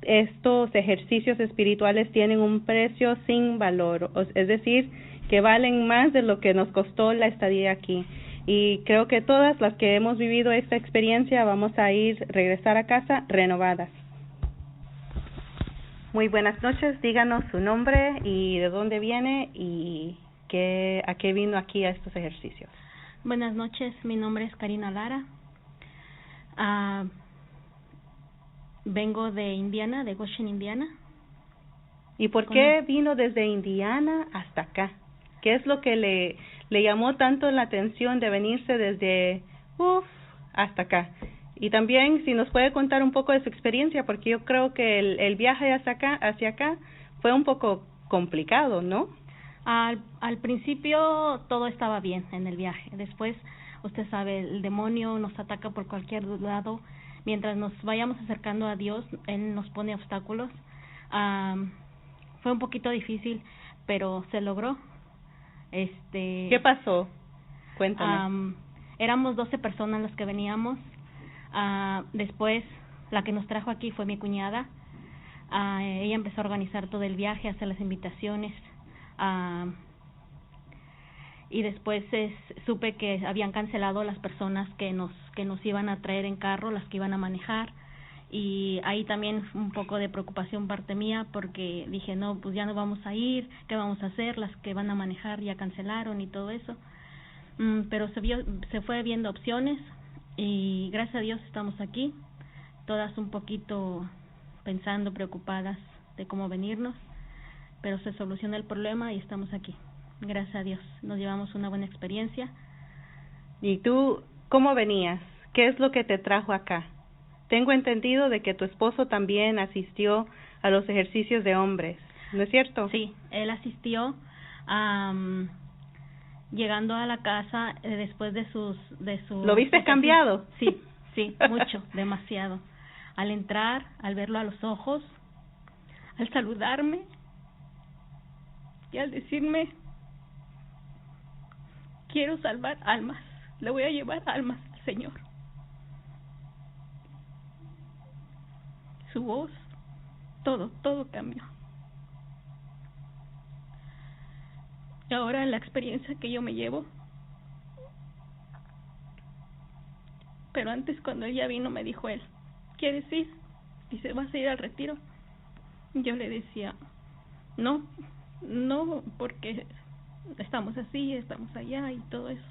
Estos ejercicios espirituales tienen un precio sin valor, es decir, que valen más de lo que nos costó la estadía aquí. Y creo que todas las que hemos vivido esta experiencia vamos a regresar a casa renovadas. Muy buenas noches, díganos su nombre y de dónde viene y a qué vino aquí a estos ejercicios. Buenas noches, mi nombre es Karina Lara. Vengo de Indiana, de Goshen, Indiana. ¿Y por qué vino desde Indiana hasta acá? ¿Qué es lo que le llamó tanto la atención de venirse desde hasta acá? Y también si nos puede contar un poco de su experiencia, porque yo creo que el viaje hacia acá fue un poco complicado, ¿no? Al principio todo estaba bien en el viaje. Después, usted sabe, el demonio nos ataca por cualquier lado. Mientras nos vayamos acercando a Dios, Él nos pone obstáculos. Fue un poquito difícil, pero se logró. ¿Qué pasó? Cuéntame. Éramos 12 personas las que veníamos. Después, la que nos trajo aquí fue mi cuñada. Ella empezó a organizar todo el viaje, a hacer las invitaciones. Y después supe que habían cancelado las personas que nos iban a traer en carro, las que iban a manejar. Y ahí también un poco de preocupación parte mía, porque dije, no, pues ya no vamos a ir, ¿qué vamos a hacer? Las que van a manejar ya cancelaron y todo eso. Pero se fue viendo opciones y gracias a Dios estamos aquí, todas un poquito pensando, preocupadas de cómo venirnos, pero se solucionó el problema y estamos aquí. Gracias a Dios, nos llevamos una buena experiencia. ¿Y tú cómo venías? ¿Qué es lo que te trajo acá? Tengo entendido de que tu esposo también asistió a los ejercicios de hombres, ¿no es cierto? Sí, él asistió. Llegando a la casa después de sus ¿Lo viste cambiado? Sí, mucho, demasiado. Al entrar, al verlo a los ojos, al saludarme y al decirme, quiero salvar almas, le voy a llevar almas al Señor. Su voz, todo cambió. Y ahora la experiencia que yo me llevo. Pero antes, cuando ella vino, me dijo él, ¿quieres ir? Dice, ¿vas a ir al retiro? Yo le decía, no, porque estamos así, estamos allá y todo eso.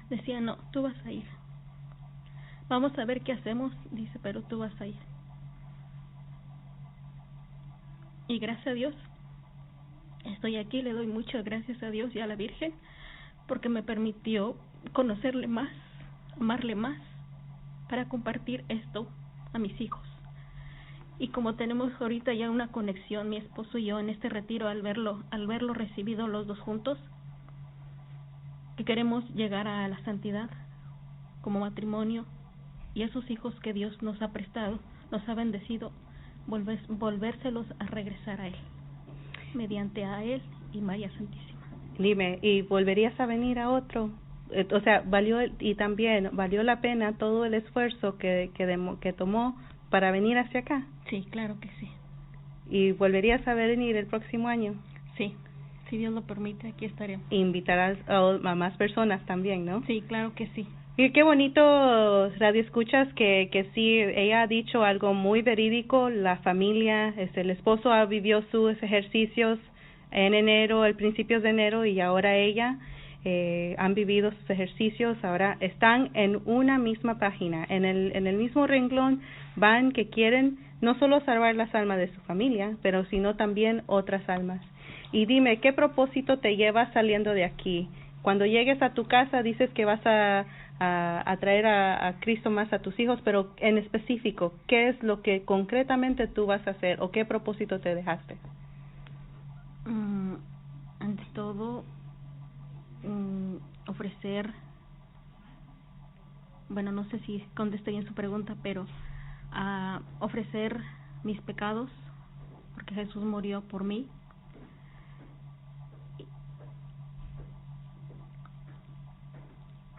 Decía, no, tú vas a ir. Vamos a ver qué hacemos, dice, pero tú vas a ir. Y gracias a Dios, estoy aquí, le doy muchas gracias a Dios y a la Virgen porque me permitió conocerle más, amarle más, para compartir esto a mis hijos. Y como tenemos ahorita ya una conexión, mi esposo y yo, en este retiro, al verlo recibido los dos juntos, que queremos llegar a la santidad como matrimonio, y esos hijos que Dios nos ha prestado, nos ha bendecido, volvérselos a regresar a Él, mediante a Él y María Santísima. Dime, ¿y volverías a venir a otro? O sea, valió la pena todo el esfuerzo que tomó para venir hacia acá. Sí, claro que sí. ¿Y volverías a venir el próximo año? Sí, si Dios lo permite, aquí estaremos. Invitarás a más personas también, ¿no? Sí, claro que sí. Y qué bonito, Radio Escuchas, que sí, ella ha dicho algo muy verídico. La familia, el esposo vivió sus ejercicios en enero, al principios de enero, y ahora ella han vivido sus ejercicios. Ahora están en una misma página, en el mismo renglón, van que quieren no solo salvar las almas de su familia, pero sino también otras almas. Y dime, ¿qué propósito te llevas saliendo de aquí? Cuando llegues a tu casa dices que vas a traer a Cristo más a tus hijos, pero en específico, ¿qué es lo que concretamente tú vas a hacer o qué propósito te dejaste? Ante todo, ofrecer, bueno, no sé si contesté bien su pregunta, pero ofrecer mis pecados, porque Jesús murió por mí.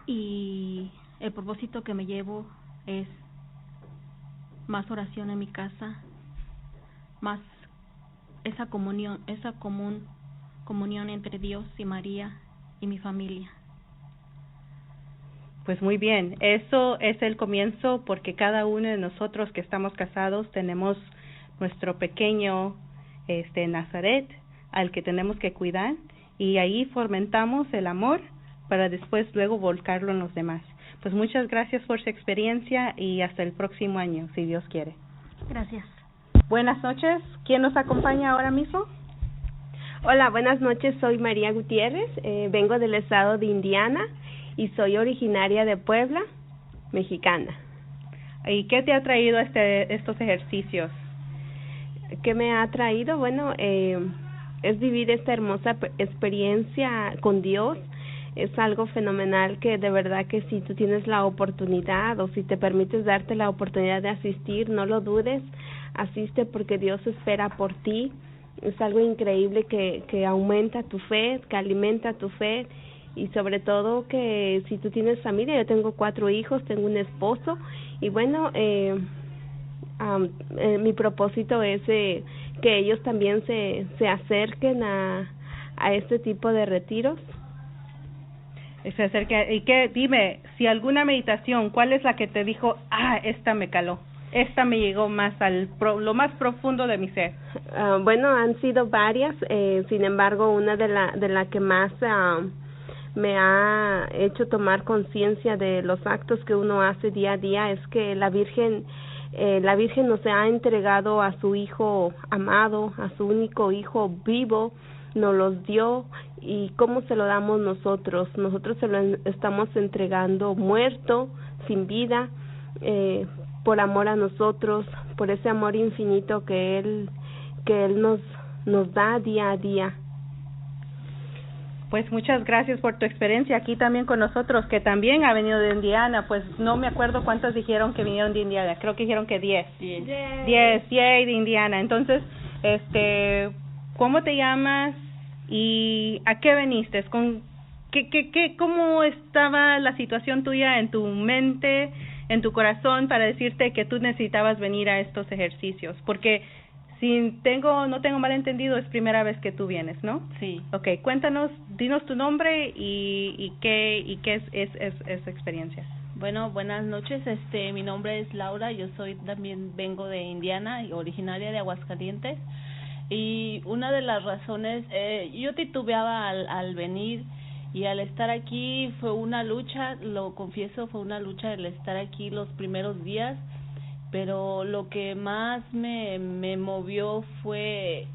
Y el propósito que me llevo es más oración en mi casa, más esa comunión entre Dios y María y mi familia. Pues muy bien, eso es el comienzo, porque cada uno de nosotros que estamos casados tenemos nuestro pequeño Nazaret al que tenemos que cuidar, y ahí fomentamos el amor para después luego volcarlo en los demás. Pues muchas gracias por su experiencia y hasta el próximo año, si Dios quiere. Gracias. Buenas noches. ¿Quién nos acompaña ahora mismo? Hola, buenas noches. Soy María Gutiérrez. Vengo del estado de Indiana y soy originaria de Puebla, mexicana. ¿Y qué te ha traído estos ejercicios? ¿Qué me ha traído? Bueno, es vivir esta hermosa experiencia con Dios. Es algo fenomenal que de verdad que si tú tienes la oportunidad o si te permites darte la oportunidad de asistir, no lo dudes, asiste porque Dios espera por ti. Es algo increíble que aumenta tu fe, que alimenta tu fe, y sobre todo que si tú tienes familia, yo tengo 4 hijos, tengo un esposo, y bueno, mi propósito es que ellos también se acerquen a este tipo de retiros. Se acerca. Y que dime, si alguna meditación, ¿cuál es la que te dijo, esta me caló, esta me llegó más lo más profundo de mi ser? Bueno, han sido varias, sin embargo, una de la que más me ha hecho tomar conciencia de los actos que uno hace día a día es que la Virgen nos ha entregado a su Hijo amado, a su único Hijo vivo, nos los dio. ¿Y cómo se lo damos nosotros? Nosotros se lo estamos entregando muerto, sin vida, por amor a nosotros, por ese amor infinito que Él nos da día a día. Pues muchas gracias por tu experiencia aquí también con nosotros, que también ha venido de Indiana. Pues no me acuerdo cuántos dijeron que vinieron de Indiana, creo que dijeron que 10. 10, de Indiana. Entonces, ¿cómo te llamas? ¿Y a qué veniste? ¿Cómo estaba la situación tuya en tu mente, en tu corazón, para decirte que tú necesitabas venir a estos ejercicios? Porque no tengo mal entendido, es primera vez que tú vienes, ¿no? Sí. Okay, cuéntanos, dinos tu nombre y qué es experiencia. Bueno, buenas noches. Mi nombre es Laura. Yo vengo de Indiana y originaria de Aguascalientes. Y una de las razones, yo titubeaba al venir, y al estar aquí fue una lucha, lo confieso, fue una lucha el estar aquí los primeros días, pero lo que más me movió fue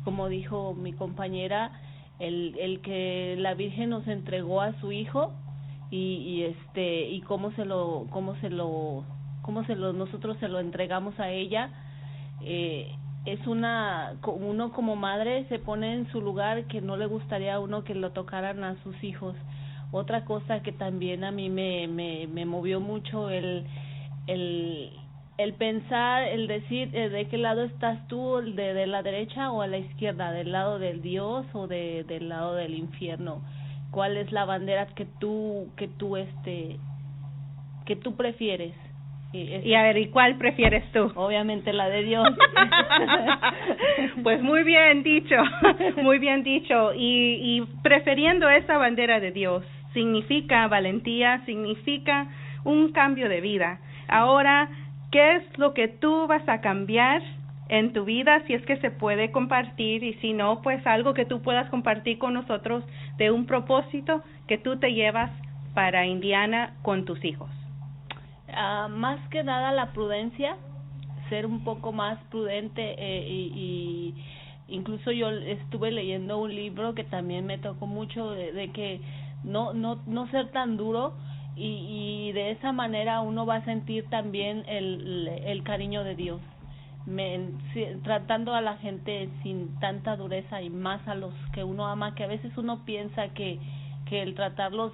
como dijo mi compañera, el que la Virgen nos entregó a su hijo y nosotros se lo entregamos a ella. Uno como madre se pone en su lugar, que no le gustaría a uno que lo tocaran a sus hijos. Otra cosa que también a mí me movió mucho el pensar, el decir de qué lado estás tú, de la derecha o a la izquierda, del lado del Dios o del lado del infierno. ¿Cuál es la bandera que tú prefieres? Y a ver, ¿y cuál prefieres tú? Obviamente la de Dios. Pues muy bien dicho, muy bien dicho. Y prefiriendo esa bandera de Dios, significa valentía, significa un cambio de vida. Ahora, ¿qué es lo que tú vas a cambiar en tu vida, si es que se puede compartir, y si no, pues algo que tú puedas compartir con nosotros de un propósito que tú te llevas para Indiana con tus hijos? Más que nada la prudencia, ser un poco más prudente, y incluso yo estuve leyendo un libro que también me tocó mucho de que no ser tan duro, y de esa manera uno va a sentir también el cariño de Dios, tratando a la gente sin tanta dureza, y más a los que uno ama, que a veces uno piensa que el tratarlos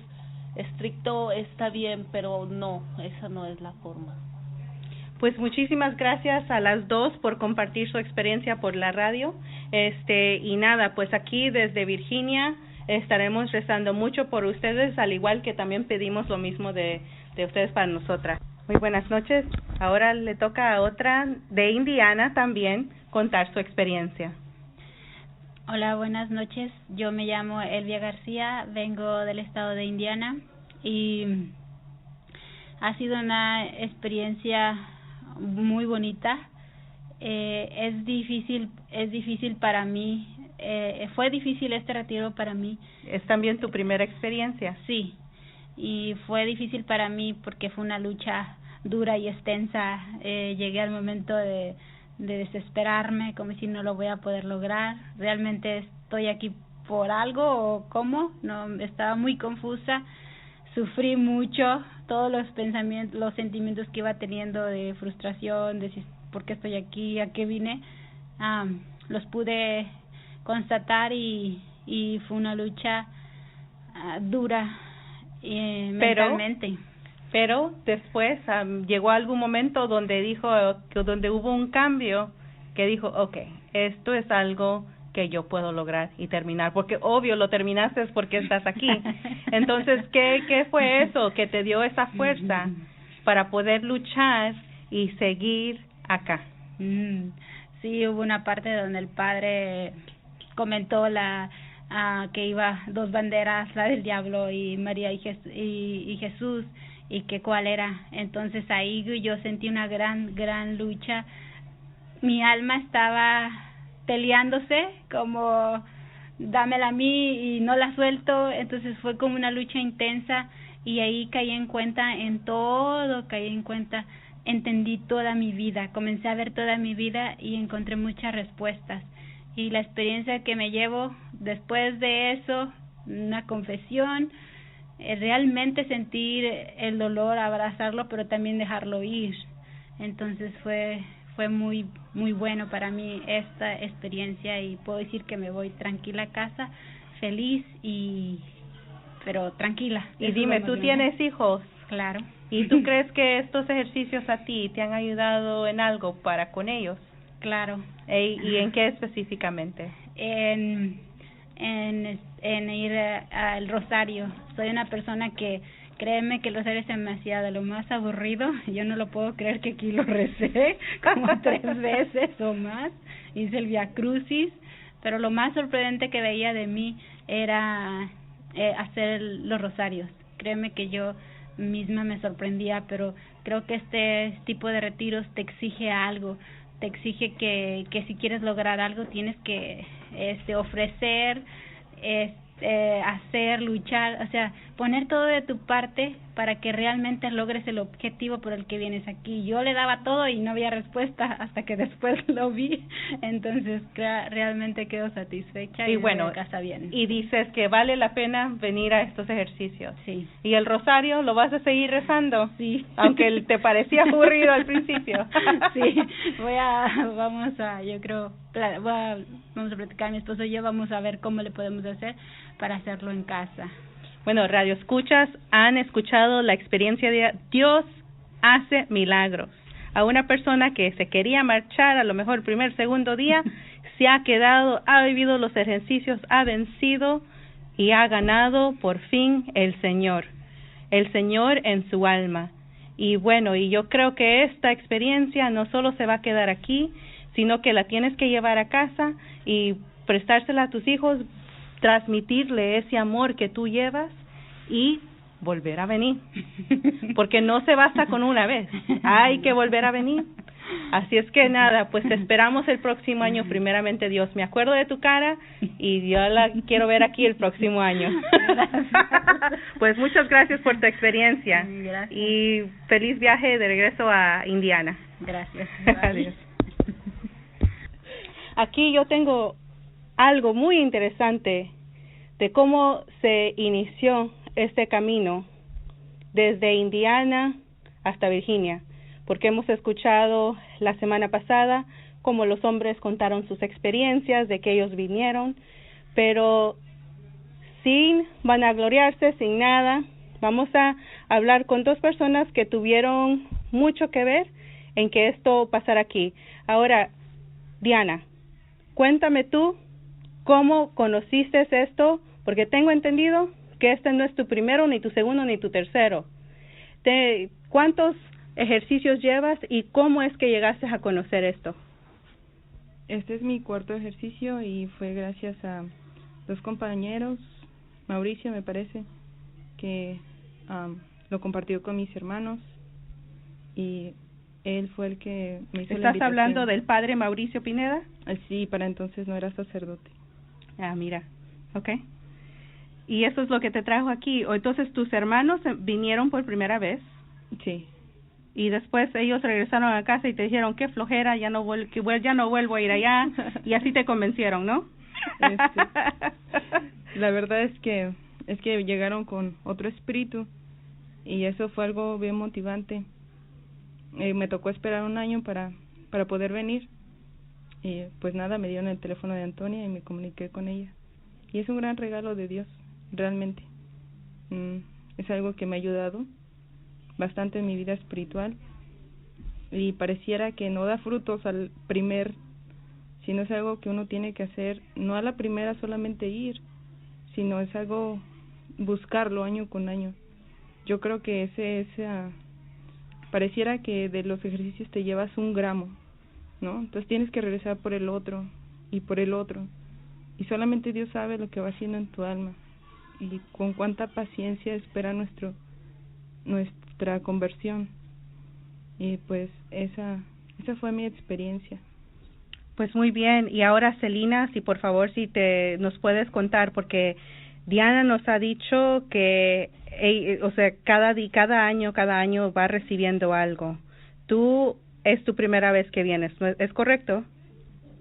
estricto está bien, pero no, esa no es la forma. Pues muchísimas gracias a las dos por compartir su experiencia por la radio. Y nada, pues aquí desde Virginia estaremos rezando mucho por ustedes, al igual que también pedimos lo mismo de ustedes para nosotras. Muy buenas noches. Ahora le toca a otra de Indiana también contar su experiencia. Hola, buenas noches. Yo me llamo Elvia García, vengo del estado de Indiana y ha sido una experiencia muy bonita. Es difícil para mí. Fue difícil este retiro para mí. ¿Es también tu primera experiencia? Sí, y fue difícil para mí porque fue una lucha dura y extensa. Llegué al momento de desesperarme, como si no lo voy a poder lograr. ¿Realmente estoy aquí por algo o cómo? No, estaba muy confusa, sufrí mucho, todos los pensamientos, los sentimientos que iba teniendo de frustración, de si, por qué estoy aquí, a qué vine, los pude constatar, y fue una lucha dura mentalmente. Pero después llegó algún momento donde donde hubo un cambio, que dijo, okay, esto es algo que yo puedo lograr y terminar, porque obvio lo terminaste porque estás aquí. Entonces, ¿qué fue eso que te dio esa fuerza para poder luchar y seguir acá? Sí, hubo una parte donde el padre comentó que iba 2 banderas, la del diablo y María y Jesús, y que cuál era. Entonces ahí yo sentí una gran lucha. Mi alma estaba peleándose como dámela a mí y no la suelto. Entonces fue como una lucha intensa, y ahí caí en cuenta en todo, entendí toda mi vida, comencé a ver toda mi vida y encontré muchas respuestas. Y la experiencia que me llevo después de eso, una confesión, realmente sentir el dolor, abrazarlo, pero también dejarlo ir. Entonces fue muy bueno para mí esta experiencia, y puedo decir que me voy tranquila a casa, feliz pero tranquila. Y dime, ¿tú tienes hijos? Claro. ¿Y tú crees que estos ejercicios a ti te han ayudado en algo con ellos? Claro. ¿Y en qué específicamente? En ir al rosario. Soy una persona que, créeme que el rosario se me hacía de lo más aburrido. Yo no lo puedo creer que aquí lo recé como 3 veces o más. Hice el Via Crucis, pero lo más sorprendente que veía de mí era hacer los rosarios. Créeme que yo misma me sorprendía, pero creo que este tipo de retiros te exige algo. Te exige que si quieres lograr algo tienes que ofrecer, hacer, luchar. O sea, poner todo de tu parte para que realmente logres el objetivo por el que vienes aquí. Yo le daba todo y no había respuesta hasta que después lo vi, entonces realmente quedo satisfecha y bueno, de casa bien. Y dices que vale la pena venir a estos ejercicios. Sí. ¿Y el rosario lo vas a seguir rezando? Sí. Aunque te parecía aburrido al principio. Sí, vamos a platicar, mi esposo y yo vamos a ver cómo le podemos hacer para hacerlo en casa. Bueno, Radio Escuchas, han escuchado la experiencia de Dios hace milagros. A una persona que se quería marchar a lo mejor el primer, segundo día, se ha quedado, ha vivido los ejercicios, ha vencido y ha ganado por fin el Señor en su alma. Y bueno, y yo creo que esta experiencia no solo se va a quedar aquí, sino que la tienes que llevar a casa y prestársela a tus hijos, transmitirle ese amor que tú llevas y volver a venir, porque no se basta con una vez, hay que volver a venir. Así es que nada, pues te esperamos el próximo año, primeramente Dios. Me acuerdo de tu cara y yo la quiero ver aquí el próximo año. Pues muchas gracias por tu experiencia. Gracias. Y feliz viaje de regreso a Indiana. Gracias. Adiós. Aquí yo tengo algo muy interesante de cómo se inició este camino desde Indiana hasta Virginia, porque hemos escuchado la semana pasada cómo los hombres contaron sus experiencias de que ellos vinieron, pero sin vanagloriarse, sin nada, vamos a hablar con dos personas que tuvieron mucho que ver en que esto pasara aquí. Ahora, Diana, cuéntame tú cómo conociste esto, porque tengo entendido que este no es tu primero, ni tu segundo, ni tu tercero. ¿Cuántos ejercicios llevas y cómo es que llegaste a conocer esto? Este es mi cuarto ejercicio y fue gracias a dos compañeros, Mauricio me parece, que lo compartió con mis hermanos y él fue el que me hizo la invitación. ¿Estás hablando del padre Mauricio Pineda? Sí, para entonces no era sacerdote. Ah, mira, okay. ¿Y eso es lo que te trajo aquí? ¿O entonces tus hermanos vinieron por primera vez? Sí. Y después ellos regresaron a casa y te dijeron, qué flojera, ya no vuelvo a ir allá, y así te convencieron, ¿no? La verdad es que llegaron con otro espíritu y eso fue algo bien motivante. Me tocó esperar un año para poder venir y pues nada, me dieron el teléfono de Antonia y me comuniqué con ella y es un gran regalo de Dios, realmente. Es algo que me ha ayudado bastante en mi vida espiritual y pareciera que no da frutos al primer, sino es algo que uno tiene que hacer, no a la primera solamente ir, sino es algo buscarlo año con año. Yo creo que pareciera que de los ejercicios te llevas 1 gramo, ¿no? Entonces tienes que regresar por el otro y por el otro y solamente Dios sabe lo que va haciendo en tu alma y con cuánta paciencia espera nuestra conversión. Y pues esa fue mi experiencia. Pues muy bien. Y ahora, Celina, si por favor nos puedes contar, porque Diana nos ha dicho que cada año va recibiendo algo. Es tu primera vez que vienes, ¿no? ¿Es correcto?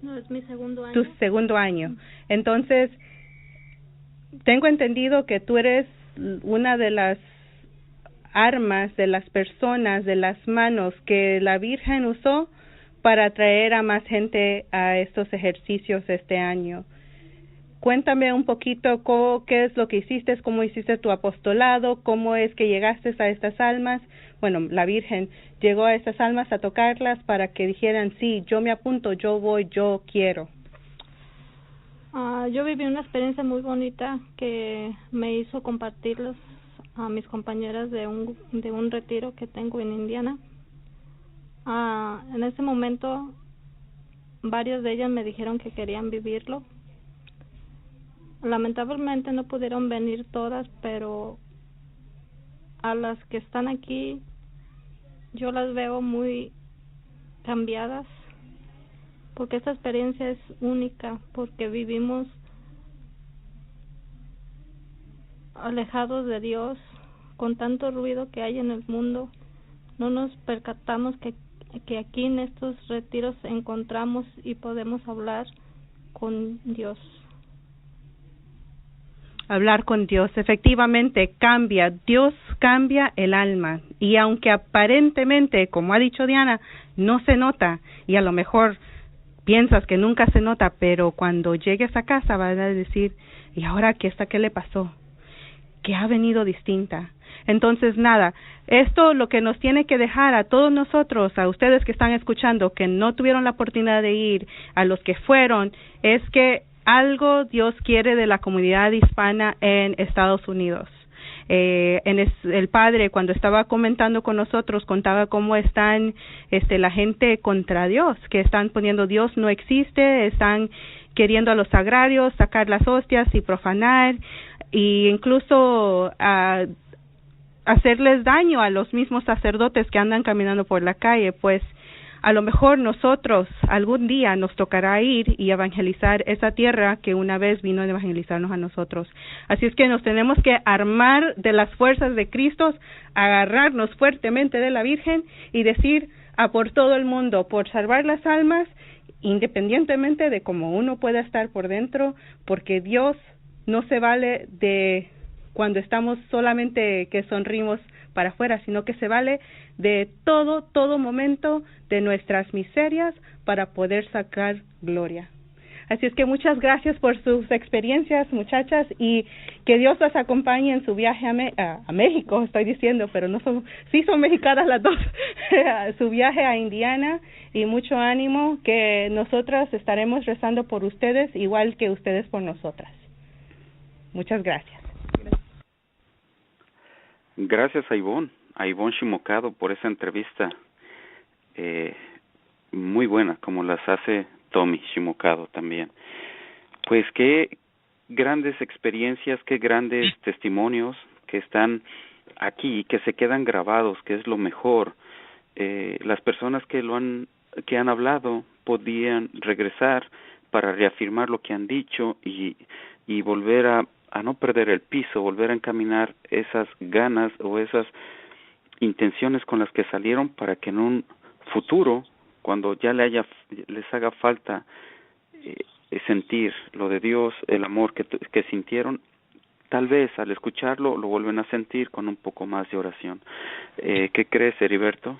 No, es mi segundo año. Tu segundo año. Entonces, tengo entendido que tú eres una de las armas, de las personas, de las manos que la Virgen usó para atraer a más gente a estos ejercicios este año. Cuéntame un poquito qué es lo que hiciste, cómo hiciste tu apostolado, cómo es que llegaste a estas almas. Bueno, la Virgen llegó a estas almas a tocarlas para que dijeran, sí, yo me apunto, yo voy, yo quiero. Yo viví una experiencia muy bonita que me hizo compartirlos a mis compañeras de un retiro que tengo en Indiana. En ese momento, varios de ellas me dijeron que querían vivirlo. Lamentablemente no pudieron venir todas, pero a las que están aquí, yo las veo muy cambiadas, porque esta experiencia es única, porque vivimos alejados de Dios, con tanto ruido que hay en el mundo, no nos percatamos que aquí en estos retiros encontramos y podemos hablar con Dios. Hablar con Dios, efectivamente cambia, Dios cambia el alma, y aunque aparentemente, como ha dicho Diana, no se nota, y a lo mejor piensas que nunca se nota, pero cuando llegues a casa vas a decir, ¿y ahora qué le pasó? Que ha venido distinta. Entonces, nada, esto lo que nos tiene que dejar a todos nosotros, a ustedes que están escuchando, que no tuvieron la oportunidad de ir, a los que fueron, es que algo Dios quiere de la comunidad hispana en Estados Unidos. El padre, cuando estaba comentando con nosotros, contaba cómo están la gente contra Dios, que están poniendo Dios no existe, están queriendo a los sagrarios sacar las hostias y profanar, e incluso hacerles daño a los mismos sacerdotes que andan caminando por la calle. Pues a lo mejor nosotros algún día nos tocará ir y evangelizar esa tierra que una vez vino a evangelizarnos a nosotros. Así es que nos tenemos que armar de las fuerzas de Cristo, agarrarnos fuertemente de la Virgen y decir a por todo el mundo, por salvar las almas, independientemente de cómo uno pueda estar por dentro, porque Dios no se vale de cuando estamos solamente que sonrimos para afuera, sino que se vale de todo momento de nuestras miserias para poder sacar gloria. Así es que muchas gracias por sus experiencias, muchachas, y que Dios las acompañe en su viaje a México, estoy diciendo, pero no son, sí son mexicanas las dos, su viaje a Indiana, y mucho ánimo, que nosotras estaremos rezando por ustedes, igual que ustedes por nosotras. Muchas gracias. Gracias a Ivonne Shimokado por esa entrevista muy buena, como las hace Tommy Shimokado también. Pues qué grandes experiencias, qué grandes testimonios que están aquí y que se quedan grabados, que es lo mejor. Las personas que han hablado podían regresar para reafirmar lo que han dicho y volver a no perder el piso, volver a encaminar esas ganas o esas intenciones con las que salieron, para que en un futuro, cuando ya les haga falta sentir lo de Dios, el amor que sintieron, tal vez al escucharlo lo vuelven a sentir con un poco más de oración. ¿Qué crees, Heriberto?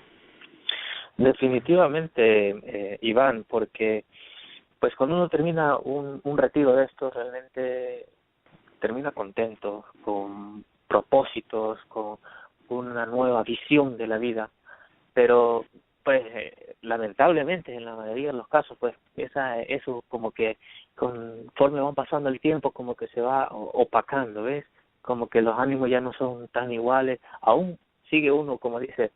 Definitivamente, Iván, porque pues cuando uno termina un retiro de estos, realmente termina contento, con propósitos, con una nueva visión de la vida, pero lamentablemente en la mayoría de los casos pues eso como que conforme van pasando el tiempo como que se va opacando, ¿ves? Como que los ánimos ya no son tan iguales, aún sigue uno como dice,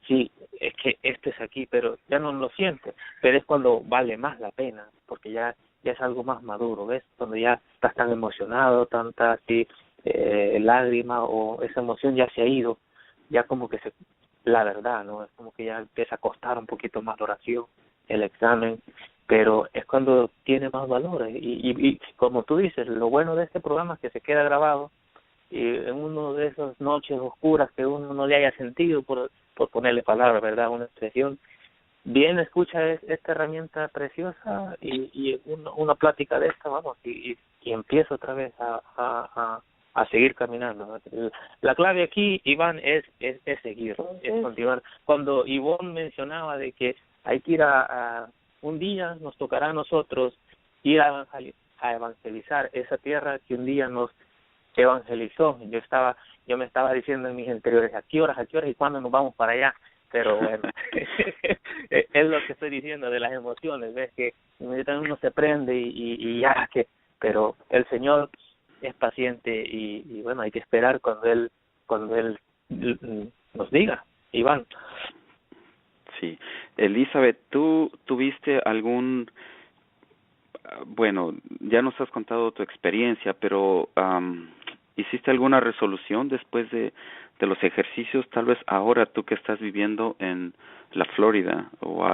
sí, es que esto es aquí, pero ya no lo siente, pero es cuando vale más la pena, porque ya es algo más maduro, ¿ves? Cuando ya estás tan emocionado, tanta así lágrima o esa emoción ya se ha ido, ya como que la verdad, ¿no? Es como que ya empieza a costar un poquito más la oración, el examen, pero es cuando tiene más valor. Y como tú dices, lo bueno de este programa es que se queda grabado y en una de esas noches oscuras que uno no le haya sentido, por ponerle palabras, ¿verdad? Una expresión, bien escucha esta herramienta preciosa y una plática de esta, vamos, y empiezo otra vez a seguir caminando. La clave aquí, Iván, es seguir, es continuar. Cuando Ivonne mencionaba de que hay que ir un día nos tocará a nosotros ir a evangelizar esa tierra que un día nos evangelizó. Yo me estaba diciendo en mis anteriores, ¿a qué horas y cuándo nos vamos para allá? Pero bueno, es lo que estoy diciendo de las emociones, ves que inmediatamente uno se prende y ya que, pero el Señor es paciente y bueno, hay que esperar cuando él nos diga, Iván. Sí, Elizabeth, ¿tú tuviste algún, bueno, ya nos has contado tu experiencia, pero ¿hiciste alguna resolución después de los ejercicios? Tal vez ahora tú que estás viviendo en la Florida, o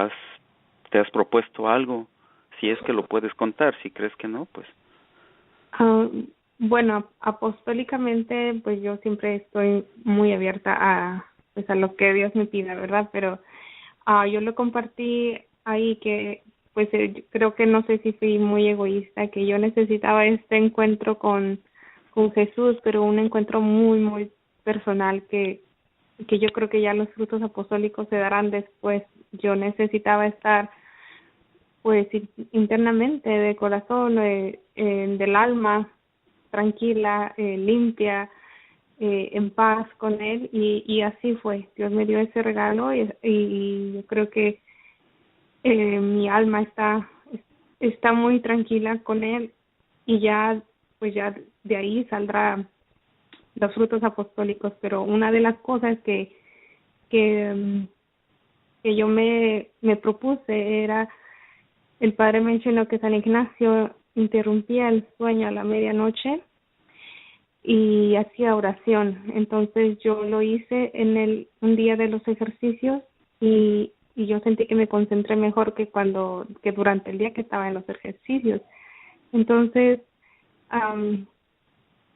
te has propuesto algo, si es que lo puedes contar, si crees que no, pues. Bueno, apostólicamente, pues yo siempre estoy muy abierta a, pues a lo que Dios me pida, ¿verdad? Pero yo lo compartí ahí que, pues creo que no sé si fui muy egoísta, que yo necesitaba este encuentro con Jesús, pero un encuentro muy, muy personal que yo creo que ya los frutos apostólicos se darán después. Yo necesitaba estar, pues, internamente, de corazón, del alma, tranquila, limpia, en paz con Él, y así fue. Dios me dio ese regalo y yo creo que mi alma está muy tranquila con Él, y ya, pues ya de ahí saldrá los frutos apostólicos. Pero una de las cosas que yo me propuse era, el padre mencionó que San Ignacio interrumpía el sueño a la medianoche y hacía oración. Entonces yo lo hice en un día de los ejercicios, y yo sentí que me concentré mejor que durante el día que estaba en los ejercicios. Entonces,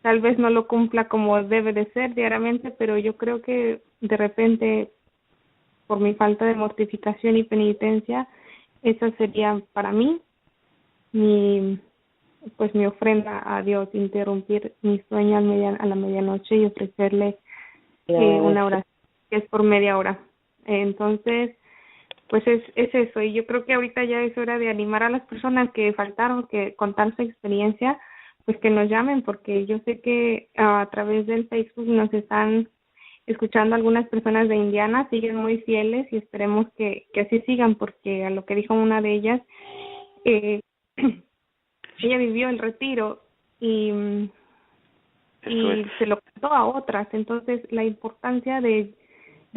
tal vez no lo cumpla como debe de ser diariamente, pero yo creo que de repente, por mi falta de mortificación y penitencia, esa sería para mí mi ofrenda a Dios, interrumpir mi sueño a la medianoche y ofrecerle una oración que es por media hora. Entonces, pues es eso, y yo creo que ahorita ya es hora de animar a las personas que faltaron, que contar su experiencia, pues que nos llamen, porque yo sé que a través del Facebook nos están escuchando algunas personas de Indiana, siguen muy fieles, y esperemos que así sigan, porque a lo que dijo una de ellas, ella vivió el retiro y se lo contó a otras. Entonces, la importancia de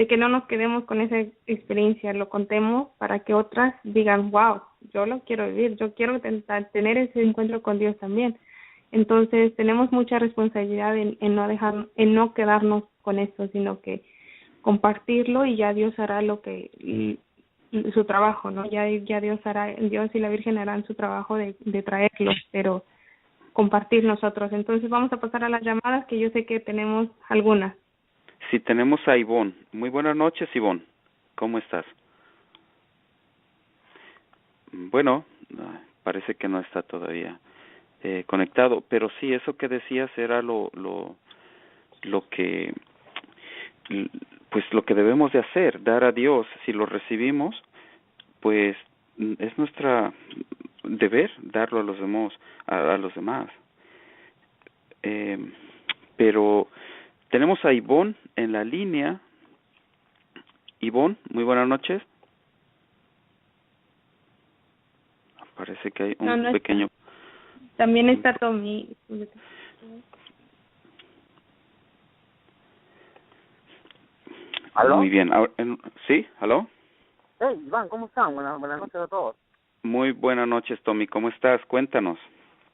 que no nos quedemos con esa experiencia, lo contemos para que otras digan, wow, yo lo quiero vivir, yo quiero tener ese encuentro con Dios también. Entonces, tenemos mucha responsabilidad en no quedarnos con esto, sino que compartirlo, y ya Dios hará su trabajo, ¿no? Ya Dios y la Virgen harán su trabajo de traerlos, pero compartir nosotros. Entonces vamos a pasar a las llamadas, que yo sé que tenemos algunas. Sí, tenemos a Ivonne. Muy buenas noches, Ivonne. ¿Cómo estás? Bueno, parece que no está todavía conectado, pero sí, eso que decías era lo que, pues lo que debemos de hacer, dar a Dios. Si lo recibimos, pues es nuestra deber darlo a los demás. Pero tenemos a Ivonne en la línea. Ivonne, muy buenas noches. Parece que hay un pequeño... También está Tommy. ¿Aló? Muy bien. ¿Sí? ¿Aló? Hey, Iván, ¿cómo están? Buenas noches a todos. Muy buenas noches, Tommy. ¿Cómo estás? Cuéntanos.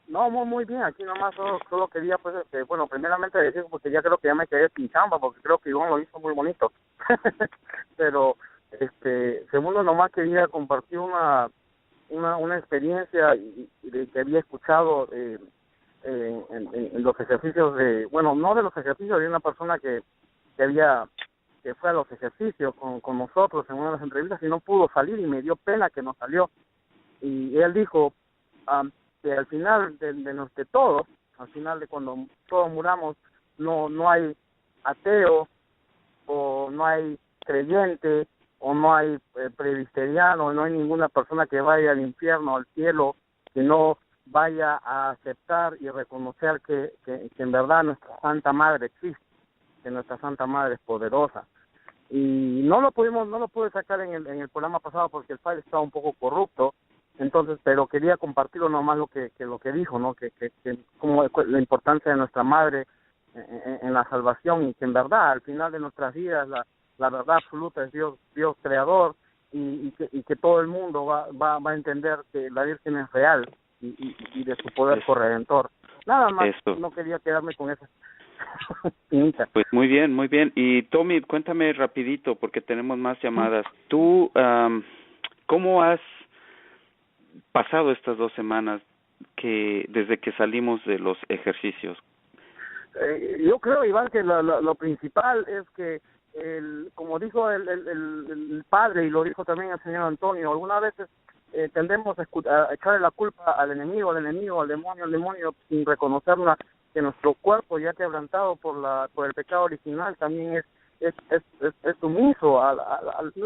No, muy bien. Aquí nomás solo quería, pues, bueno, primeramente decir, porque ya creo que ya me quedé sin chamba, porque creo que Iván lo hizo muy bonito. Pero, segundo, nomás quería compartir una experiencia que había escuchado en los ejercicios bueno, no de los ejercicios, de una persona que fue a los ejercicios con nosotros en una de las entrevistas y no pudo salir, y me dio pena que no salió. Y él dijo que al final de todos, al final de cuando todos muramos, no hay ateo, o no hay creyente, o no hay presbiteriano, no hay ninguna persona que vaya al infierno o al cielo que no vaya a aceptar y reconocer que en verdad nuestra Santa Madre existe, que nuestra Santa Madre es poderosa. Y no lo pude sacar en el programa pasado porque el file estaba un poco corrupto, entonces, pero quería compartirlo nomás lo que dijo, ¿no? Que como la importancia de nuestra Madre en la salvación, y que en verdad al final de nuestras vidas la verdad absoluta es Dios creador, y que todo el mundo va a entender que la Virgen es real y de su poder corredentor. Nada más. Esto. No quería quedarme con esa. Pues muy bien. Y Tommy, cuéntame rapidito porque tenemos más llamadas. Tú, ¿cómo has pasado estas 2 semanas desde que salimos de los ejercicios? yo creo, Iván, que lo principal es que, como dijo el padre y lo dijo también el señor Antonio, algunas veces tendemos a echarle la culpa al enemigo, al demonio, sin reconocer que nuestro cuerpo, ya quebrantado por el pecado original, también es sumiso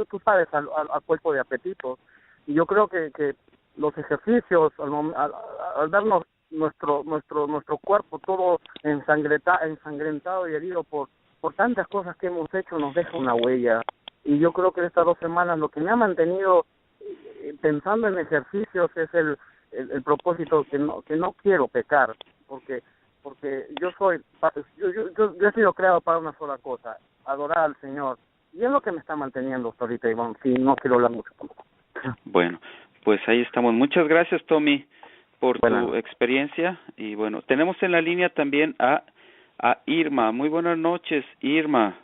tú sabes, al cuerpo de apetitos. Y yo creo que los ejercicios, al darnos nuestro cuerpo todo ensangrentado y herido por tantas cosas que hemos hecho, nos deja una huella. Y yo creo que estas 2 semanas lo que me ha mantenido pensando en ejercicios es el propósito que no quiero pecar, porque yo he sido creado para una sola cosa, adorar al Señor, y es lo que me está manteniendo hasta ahorita, Iván. Sí, no quiero hablar mucho tampoco. Bueno, pues ahí estamos. Muchas gracias, Tommy, por tu experiencia. Y bueno, tenemos en la línea también a Irma. Muy buenas noches, Irma.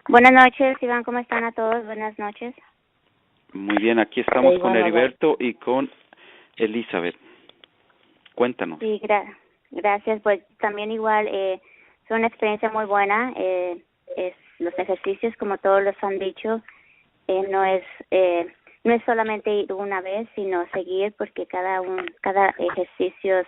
Buenas noches, Iván, ¿cómo están a todos? Buenas noches. Muy bien, aquí estamos con Heriberto y con Elizabeth. Cuéntanos. Sí, gracias. Pues también igual, es una experiencia muy buena. Los ejercicios, como todos los han dicho, no es solamente ir una vez, sino seguir, porque cada ejercicio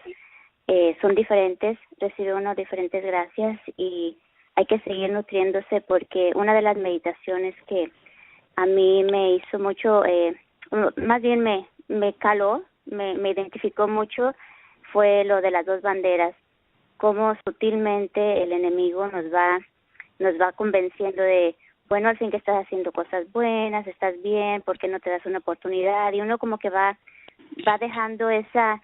son diferentes, recibe uno diferentes gracias y hay que seguir nutriéndose, porque una de las meditaciones que a mí me hizo mucho, más bien me caló, me identificó mucho, fue lo de las 2 banderas, cómo sutilmente el enemigo nos va convenciendo de, bueno, al fin que estás haciendo cosas buenas, estás bien, ¿por qué no te das una oportunidad? Y uno como que va dejando esa,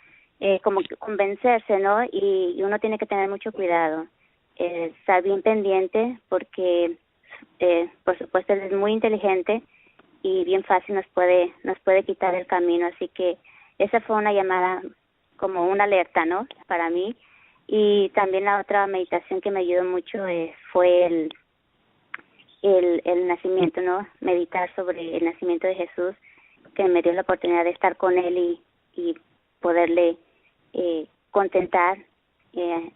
como que convencerse, ¿no? Y uno tiene que tener mucho cuidado, estar bien pendiente, porque por supuesto él es muy inteligente y bien fácil nos puede quitar el camino, así que esa fue una llamada, como una alerta, ¿no? Para mí. Y también la otra meditación que me ayudó mucho fue el nacimiento, ¿no? Meditar sobre el nacimiento de Jesús, que me dio la oportunidad de estar con él y poderle contentar,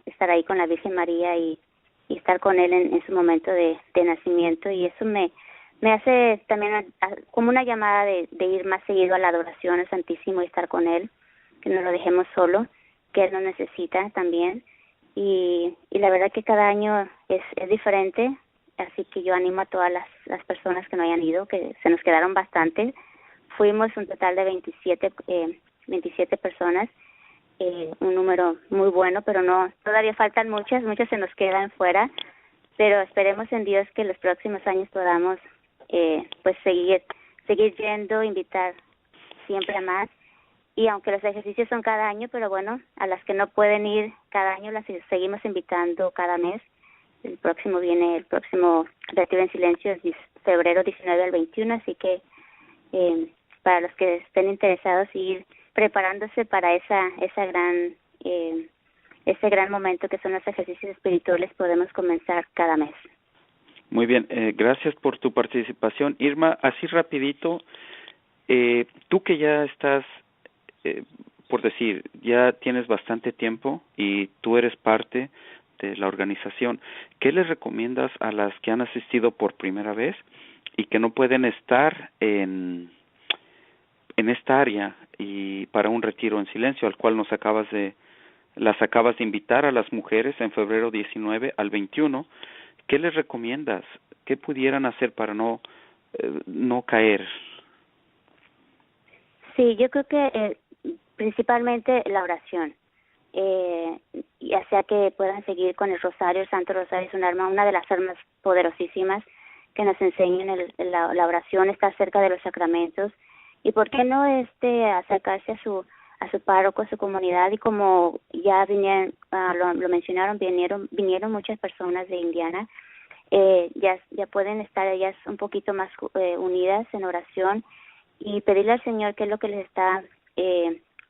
estar ahí con la Virgen María y estar con él en su momento de nacimiento. Y eso me hace también como una llamada de ir más seguido a la adoración al Santísimo y estar con él, que no lo dejemos solo, que él nos necesita también. Y la verdad que cada año es diferente, así que yo animo a todas las personas que no hayan ido, que se nos quedaron bastante. Fuimos un total de 27 personas, un número muy bueno, pero no, todavía faltan muchas se nos quedan fuera, pero esperemos en Dios que los próximos años podamos pues seguir yendo, invitar siempre a más. Y aunque los ejercicios son cada año, pero bueno, a las que no pueden ir cada año las seguimos invitando cada mes. El próximo Retiro en Silencio es febrero 19 al 21, así que para los que estén interesados, ir preparándose para ese gran momento que son los ejercicios espirituales, podemos comenzar cada mes. Muy bien, gracias por tu participación. Irma, así rapidito, tú que ya estás, por decir, ya tienes bastante tiempo y tú eres parte de la organización, ¿qué les recomiendas a las que han asistido por primera vez y que no pueden estar en esta área y para un retiro en silencio al cual las acabas de invitar a las mujeres en febrero 19 al 21? ¿Qué les recomiendas? ¿Qué pudieran hacer para no caer? Sí, yo creo que principalmente la oración, ya sea que puedan seguir con el Rosario. El Santo Rosario es una de las armas poderosísimas que nos enseñan la oración, estar cerca de los sacramentos, y por qué no acercarse a su párroco, a su comunidad. Y como ya lo mencionaron, vinieron muchas personas de Indiana, ya pueden estar ellas un poquito más unidas en oración y pedirle al Señor qué es lo que les está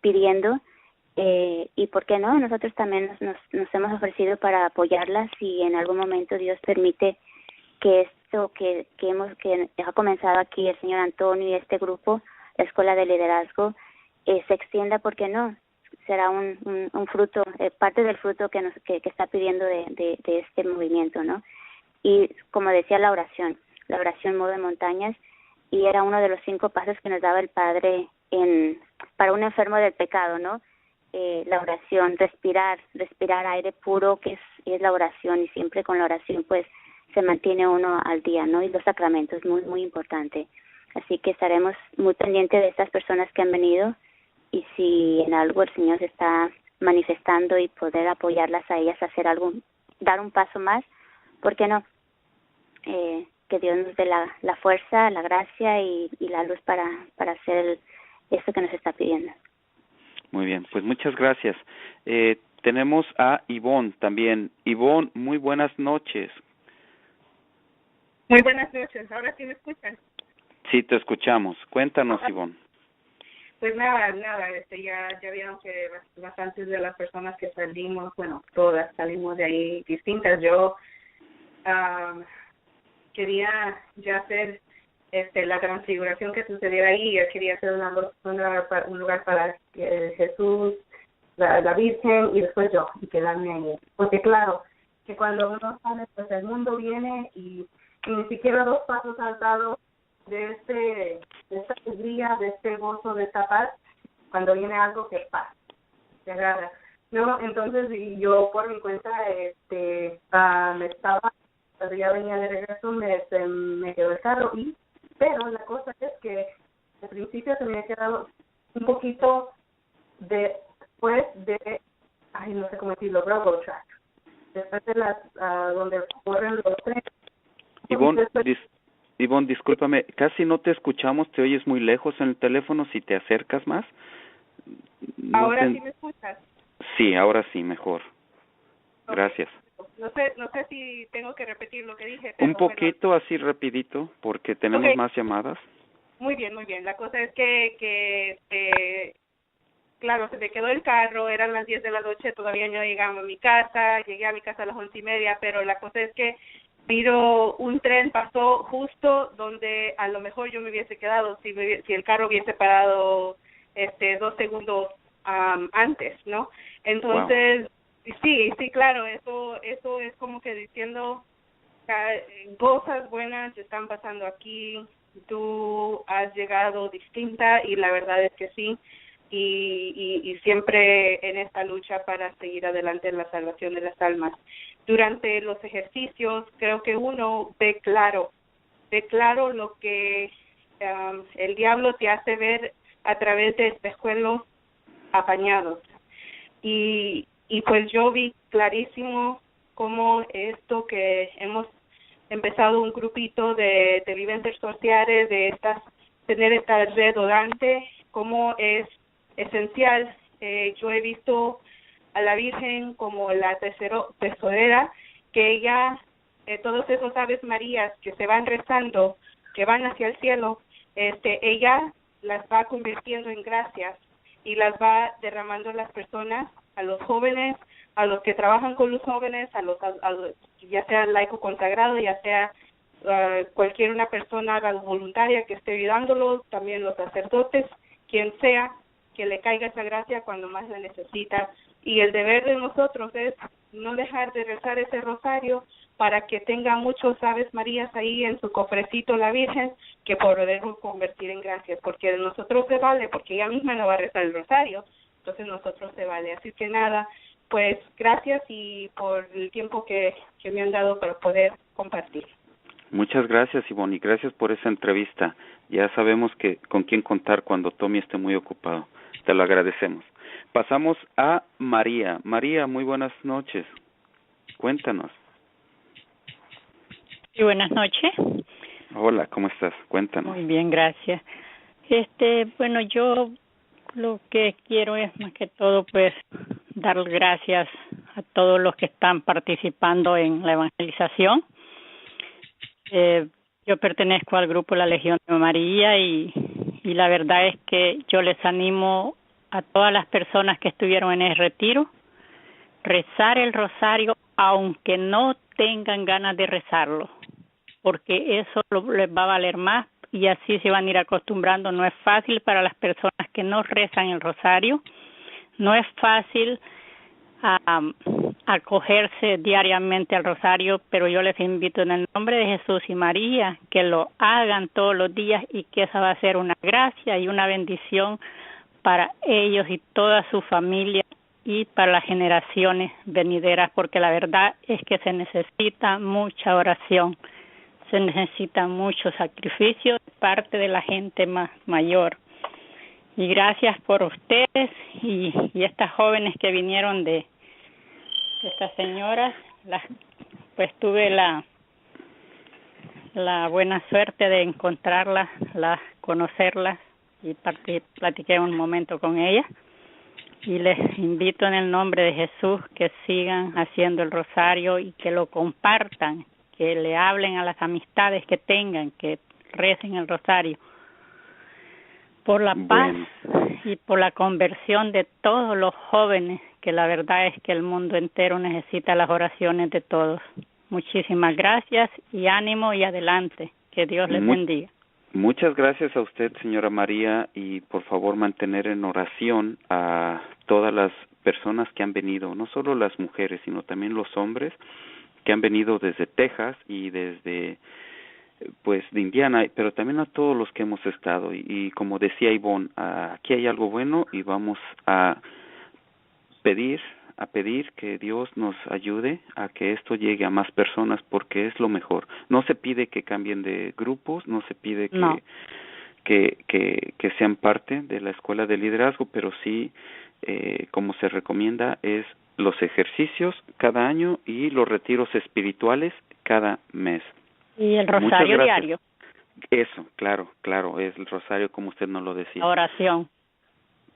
pidiendo, y por qué no, nosotros también nos hemos ofrecido para apoyarlas, si en algún momento Dios permite que esto que ha comenzado aquí el señor Antonio y este grupo, la Escuela de Liderazgo, se extienda, ¿por qué no? será un fruto, parte del fruto que está pidiendo de este movimiento, ¿no? Y como decía, la oración mueve montañas, y era uno de los 5 pasos que nos daba el Padre para un enfermo del pecado, ¿no? La oración, respirar aire puro, que es la oración, y siempre con la oración pues se mantiene uno al día, ¿no? Y los sacramentos, muy, muy importante. Así que estaremos muy pendientes de estas personas que han venido, y si en algo el Señor se está manifestando y poder apoyarlas a ellas a hacer algo, dar un paso más, ¿por qué no? Que Dios nos dé la fuerza, la gracia y la luz para hacer esto que nos está pidiendo. Muy bien, pues muchas gracias. Tenemos a Ivonne también. Ivonne, muy buenas noches. Muy buenas noches, ¿ahora sí me escuchan? Sí, te escuchamos. Cuéntanos, Ivonne. Pues nada, ya vieron que bastantes de las personas que salimos, bueno, todas salimos de ahí distintas. Yo quería ya hacer la transfiguración que sucediera ahí. Yo quería hacer un lugar para Jesús, la Virgen, y después yo, y quedarme ahí. Porque claro, que cuando uno sale, pues el mundo viene y ni siquiera 2 pasos has dado de esta alegría, de este gozo, de esta paz, cuando viene algo que pasa, te agarra. No, entonces, y yo por mi cuenta, cuando ya venía de regreso, me quedó el carro, pero la cosa es que al principio se me había quedado un poquito después de, no sé cómo decirlo, railroad track, después de donde corren los trenes. Ivonne, discúlpame, casi no te escuchamos, te oyes muy lejos en el teléfono. Si te acercas más. ¿Ahora sí me escuchas? Sí, ahora sí, mejor. Okay. Gracias. No sé si tengo que repetir lo que dije. Un poquito así rapidito, porque tenemos más llamadas. Muy bien. La cosa es que claro, se me quedó el carro, eran las 10 de la noche, todavía no llegaba a mi casa, llegué a mi casa a las 11:30, pero la cosa es que un tren pasó justo donde a lo mejor yo me hubiese quedado si el carro hubiese parado 2 segundos antes, ¿no? Entonces, wow. Sí, claro, eso es como que diciendo cosas buenas están pasando aquí, tú has llegado distinta, y la verdad es que sí, y siempre en esta lucha para seguir adelante en la salvación de las almas. Durante los ejercicios creo que uno ve claro lo que el diablo te hace ver a través de espejuelos apañados, y pues yo vi clarísimo cómo esto que hemos empezado un grupito de viventes sociales, tener esta red orante, cómo es esencial. Yo he visto a la Virgen como la tesorera, que ella, todos esos Aves Marías que se van rezando, que van hacia el cielo, ella las va convirtiendo en gracias y las va derramando a las personas, a los jóvenes, a los que trabajan con los jóvenes, a los ya sea laico consagrado, ya sea cualquier una persona voluntaria que esté ayudándolos, también los sacerdotes, quien sea, que le caiga esa gracia cuando más la necesita. Y el deber de nosotros es no dejar de rezar ese rosario para que tenga muchos Aves Marías ahí en su cofrecito la Virgen, que podemos convertir en gracias, porque de nosotros se vale, porque ella misma no va a rezar el rosario, entonces nosotros se vale. Así que nada, pues gracias y por el tiempo que me han dado para poder compartir. Muchas gracias, Ivonne, y gracias por esa entrevista. Ya sabemos con quién contar cuando Tommy esté muy ocupado. Te lo agradecemos. Pasamos a María. María, muy buenas noches. Cuéntanos. Sí, buenas noches. Hola, ¿cómo estás? Cuéntanos. Muy bien, gracias. Bueno, yo lo que quiero es más que todo, pues, dar gracias a todos los que están participando en la evangelización. Yo pertenezco al grupo La Legión de María y la verdad es que yo les animo a todas las personas que estuvieron en el retiro, rezar el rosario aunque no tengan ganas de rezarlo, porque eso les va a valer más y así se van a ir acostumbrando. No es fácil para las personas que no rezan el rosario, no es fácil acogerse diariamente al rosario, pero yo les invito en el nombre de Jesús y María que lo hagan todos los días y que esa va a ser una gracia y una bendición para ellos y toda su familia y para las generaciones venideras, porque la verdad es que se necesita mucha oración, se necesita mucho sacrificio de parte de la gente más mayor. Y gracias por ustedes y estas jóvenes que vinieron de estas señoras, pues tuve la buena suerte de encontrarlas, conocerlas y platiqué un momento con ellas. Y les invito en el nombre de Jesús que sigan haciendo el rosario y que lo compartan, que le hablen a las amistades que tengan, que recen el rosario por la paz y por la conversión de todos los jóvenes, que la verdad es que el mundo entero necesita las oraciones de todos. Muchísimas gracias y ánimo y adelante. Que Dios les bendiga. Muchas gracias a usted, señora María, y por favor mantener en oración a todas las personas que han venido, no solo las mujeres, sino también los hombres que han venido desde Texas y desde de Indiana, pero también a todos los que hemos estado. Y como decía Ivonne, aquí hay algo bueno y vamos a pedir que Dios nos ayude a que esto llegue a más personas, porque es lo mejor. No se pide que cambien de grupos, no se pide que sean parte de la escuela de liderazgo, pero sí, como se recomienda, es los ejercicios cada año y los retiros espirituales cada mes. Y el rosario diario. Eso, claro, es el rosario como usted nos lo decía. La oración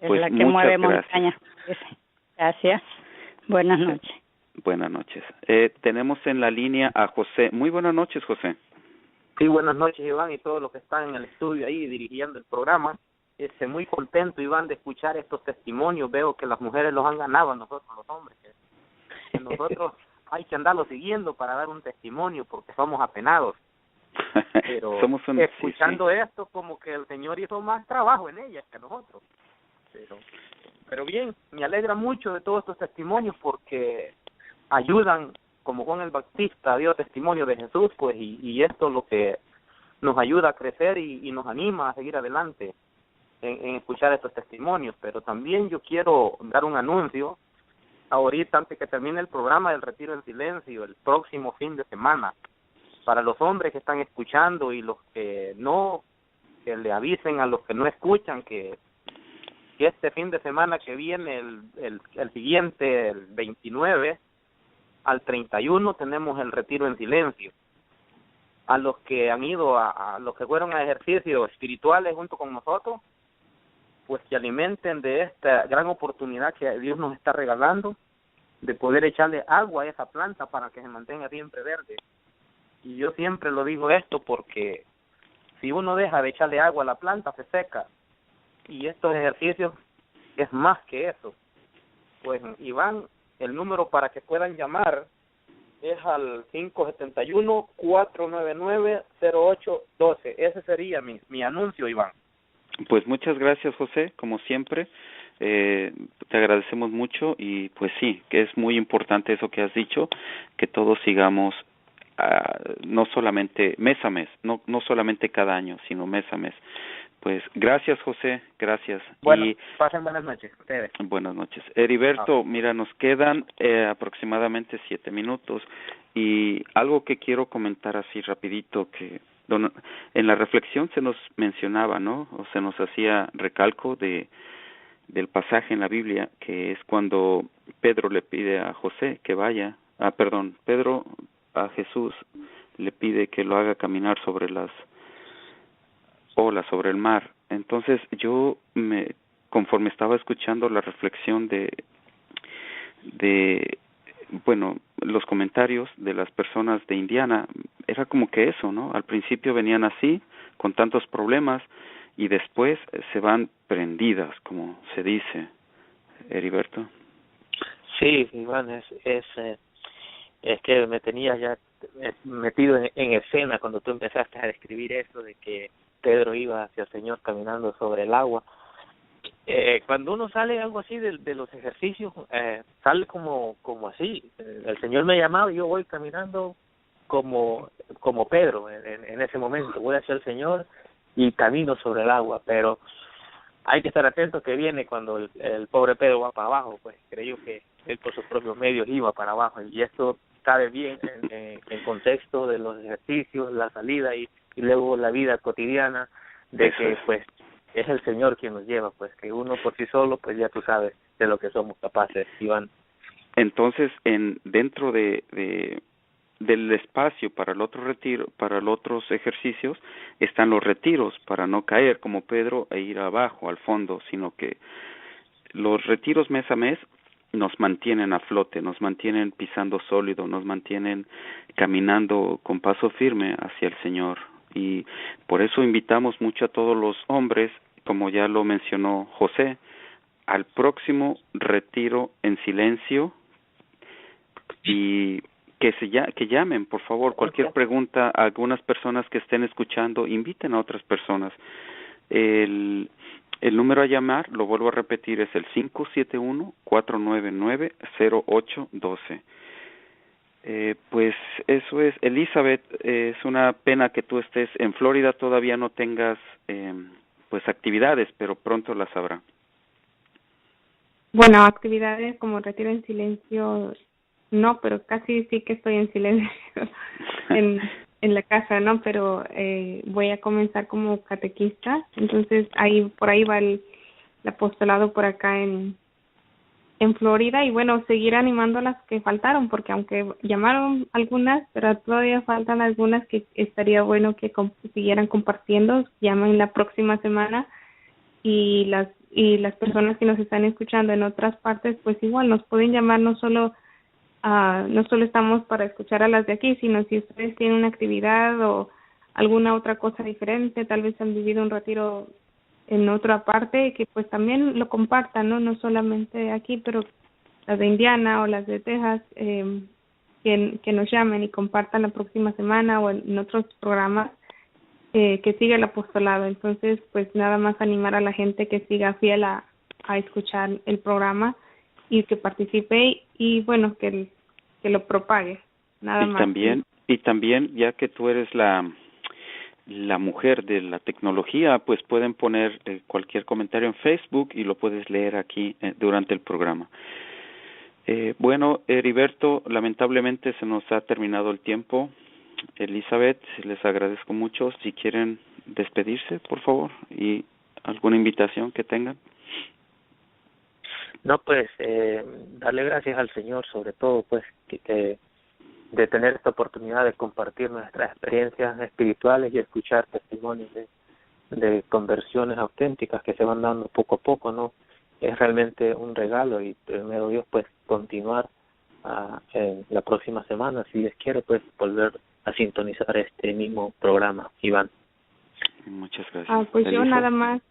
es la que mueve montañas. Gracias. Buenas noches. Buenas noches. Tenemos en la línea a José. Muy buenas noches, José. Sí, buenas noches, Iván, y todos los que están en el estudio ahí dirigiendo el programa. Muy contento, Iván, de escuchar estos testimonios. Veo que las mujeres los han ganado a nosotros, los hombres. Que nosotros hay que andarlos siguiendo para dar un testimonio, porque somos apenados. Pero escuchando esto, como que el Señor hizo más trabajo en ellas que nosotros. Pero bien, me alegra mucho de todos estos testimonios porque ayudan, como Juan el Bautista dio testimonio de Jesús, pues, y esto es lo que nos ayuda a crecer y nos anima a seguir adelante en escuchar estos testimonios. Pero también yo quiero dar un anuncio ahorita, antes que termine el programa del Retiro en Silencio, el próximo fin de semana, para los hombres que están escuchando y los que no, que le avisen a los que no escuchan que este fin de semana que viene, el siguiente, el 29 al 31, tenemos el Retiro en Silencio. A los que han ido, a los que fueron a ejercicios espirituales junto con nosotros, pues que alimenten de esta gran oportunidad que Dios nos está regalando, de poder echarle agua a esa planta para que se mantenga siempre verde. Y yo siempre lo digo esto porque si uno deja de echarle agua a la planta, se seca. Y estos ejercicios es más que eso. Pues, Iván, el número para que puedan llamar es al 571-499-0812. Ese sería mi anuncio, Iván. Pues muchas gracias, José, como siempre. Te agradecemos mucho y pues sí, que es muy importante eso que has dicho, que todos sigamos no solamente mes a mes, no solamente cada año, sino mes a mes. Pues gracias, José, gracias. Bueno, pasen buenas noches ustedes. Buenas noches. Heriberto, mira, nos quedan aproximadamente 7 minutos y algo que quiero comentar así rapidito, que en la reflexión se nos mencionaba, ¿no? O se nos hacía recalco del pasaje en la Biblia, que es cuando Pedro le pide a José que vaya, Pedro a Jesús le pide que lo haga caminar sobre las olas, sobre el mar. Entonces yo conforme estaba escuchando la reflexión de los comentarios de las personas de Indiana, era como que eso, ¿no? Al principio venían así, con tantos problemas, y después se van prendidas, como se dice, Heriberto. Sí, Iván, es que me tenías ya metido en escena cuando tú empezaste a describir eso de que Pedro iba hacia el Señor caminando sobre el agua. cuando uno sale algo así de los ejercicios, sale como así. El Señor me llamaba y yo voy caminando como Pedro en ese momento. Voy hacia el Señor y camino sobre el agua, pero hay que estar atento que viene cuando el pobre Pedro va para abajo, pues creyó que él por sus propios medios iba para abajo, y esto cabe bien en contexto de los ejercicios, la salida y luego la vida cotidiana, de que pues es el Señor quien nos lleva, pues que uno por sí solo, pues ya tú sabes de lo que somos capaces, Iván. Entonces, dentro del espacio para el otro retiro, para los otros ejercicios, están los retiros para no caer como Pedro e ir abajo, al fondo, sino que los retiros mes a mes nos mantienen a flote, nos mantienen pisando sólido, nos mantienen caminando con paso firme hacia el Señor. Y por eso invitamos mucho a todos los hombres, como ya lo mencionó José, al próximo retiro en silencio, y que llamen, por favor, cualquier pregunta a algunas personas que estén escuchando, inviten a otras personas. El número a llamar, lo vuelvo a repetir, es el 571-499-0812. Pues eso es, Elizabeth, es una pena que tú estés en Florida, todavía no tengas pues actividades, pero pronto las habrá. Bueno, actividades como retiro en silencio, no, pero casi sí que estoy en silencio en la casa, ¿no? Pero voy a comenzar como catequista, entonces por ahí va el apostolado por acá en Florida, y bueno, seguir animando a las que faltaron, porque aunque llamaron algunas, pero todavía faltan algunas que estaría bueno que siguieran compartiendo. Llamen la próxima semana, y las personas que nos están escuchando en otras partes, pues igual nos pueden llamar. No solo estamos para escuchar a las de aquí, sino si ustedes tienen una actividad o alguna otra cosa diferente, tal vez han vivido un retiro en otra parte, que pues también lo compartan, no solamente aquí, pero las de Indiana o las de Texas, que nos llamen y compartan la próxima semana o en otros programas, que siga el apostolado. Entonces, pues nada más animar a la gente que siga fiel a escuchar el programa y que participe, y bueno, que lo propague, nada más. Y también, ya que tú eres la mujer de la tecnología, pues pueden poner cualquier comentario en Facebook y lo puedes leer aquí durante el programa. Bueno, Heriberto, lamentablemente se nos ha terminado el tiempo. Elizabeth, les agradezco mucho. Si quieren despedirse, por favor, y alguna invitación que tengan. No, pues darle gracias al Señor, sobre todo, pues de tener esta oportunidad de compartir nuestras experiencias espirituales y escuchar testimonios de conversiones auténticas que se van dando poco a poco, ¿no? Es realmente un regalo, y primero Dios, pues continuar en la próxima semana, si Dios quiere, pues volver a sintonizar este mismo programa, Iván. Muchas gracias. Pues yo nada más,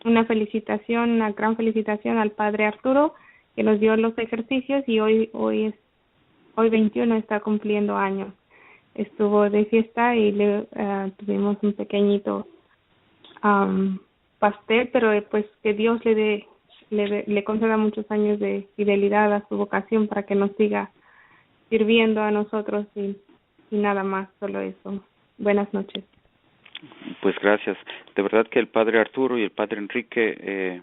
una gran felicitación al Padre Arturo, que nos dio los ejercicios, y hoy 21 está cumpliendo años. Estuvo de fiesta y tuvimos un pequeñito pastel, pero pues que Dios le conceda muchos años de fidelidad a su vocación, para que nos siga sirviendo a nosotros, y nada más, solo eso. Buenas noches. Pues gracias. De verdad que el Padre Arturo y el Padre Enrique,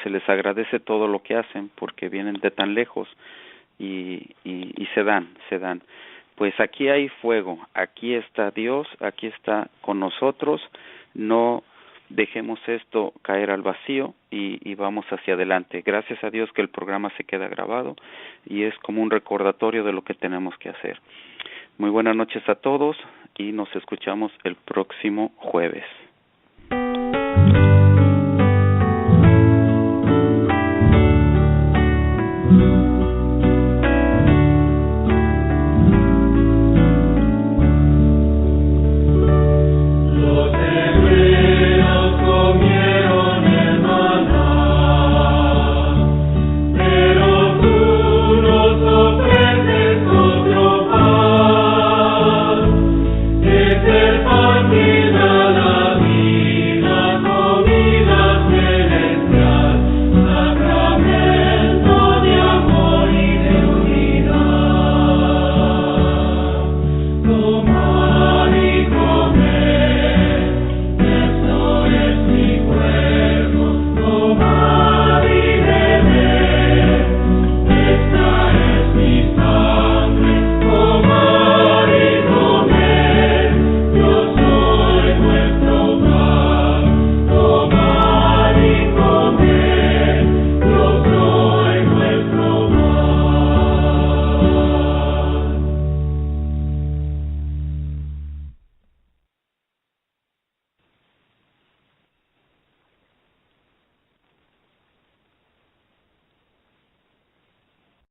se les agradece todo lo que hacen, porque vienen de tan lejos y se dan. Pues aquí hay fuego, aquí está Dios, aquí está con nosotros. No dejemos esto caer al vacío y vamos hacia adelante. Gracias a Dios que el programa se queda grabado y es como un recordatorio de lo que tenemos que hacer. Muy buenas noches a todos y nos escuchamos el próximo jueves.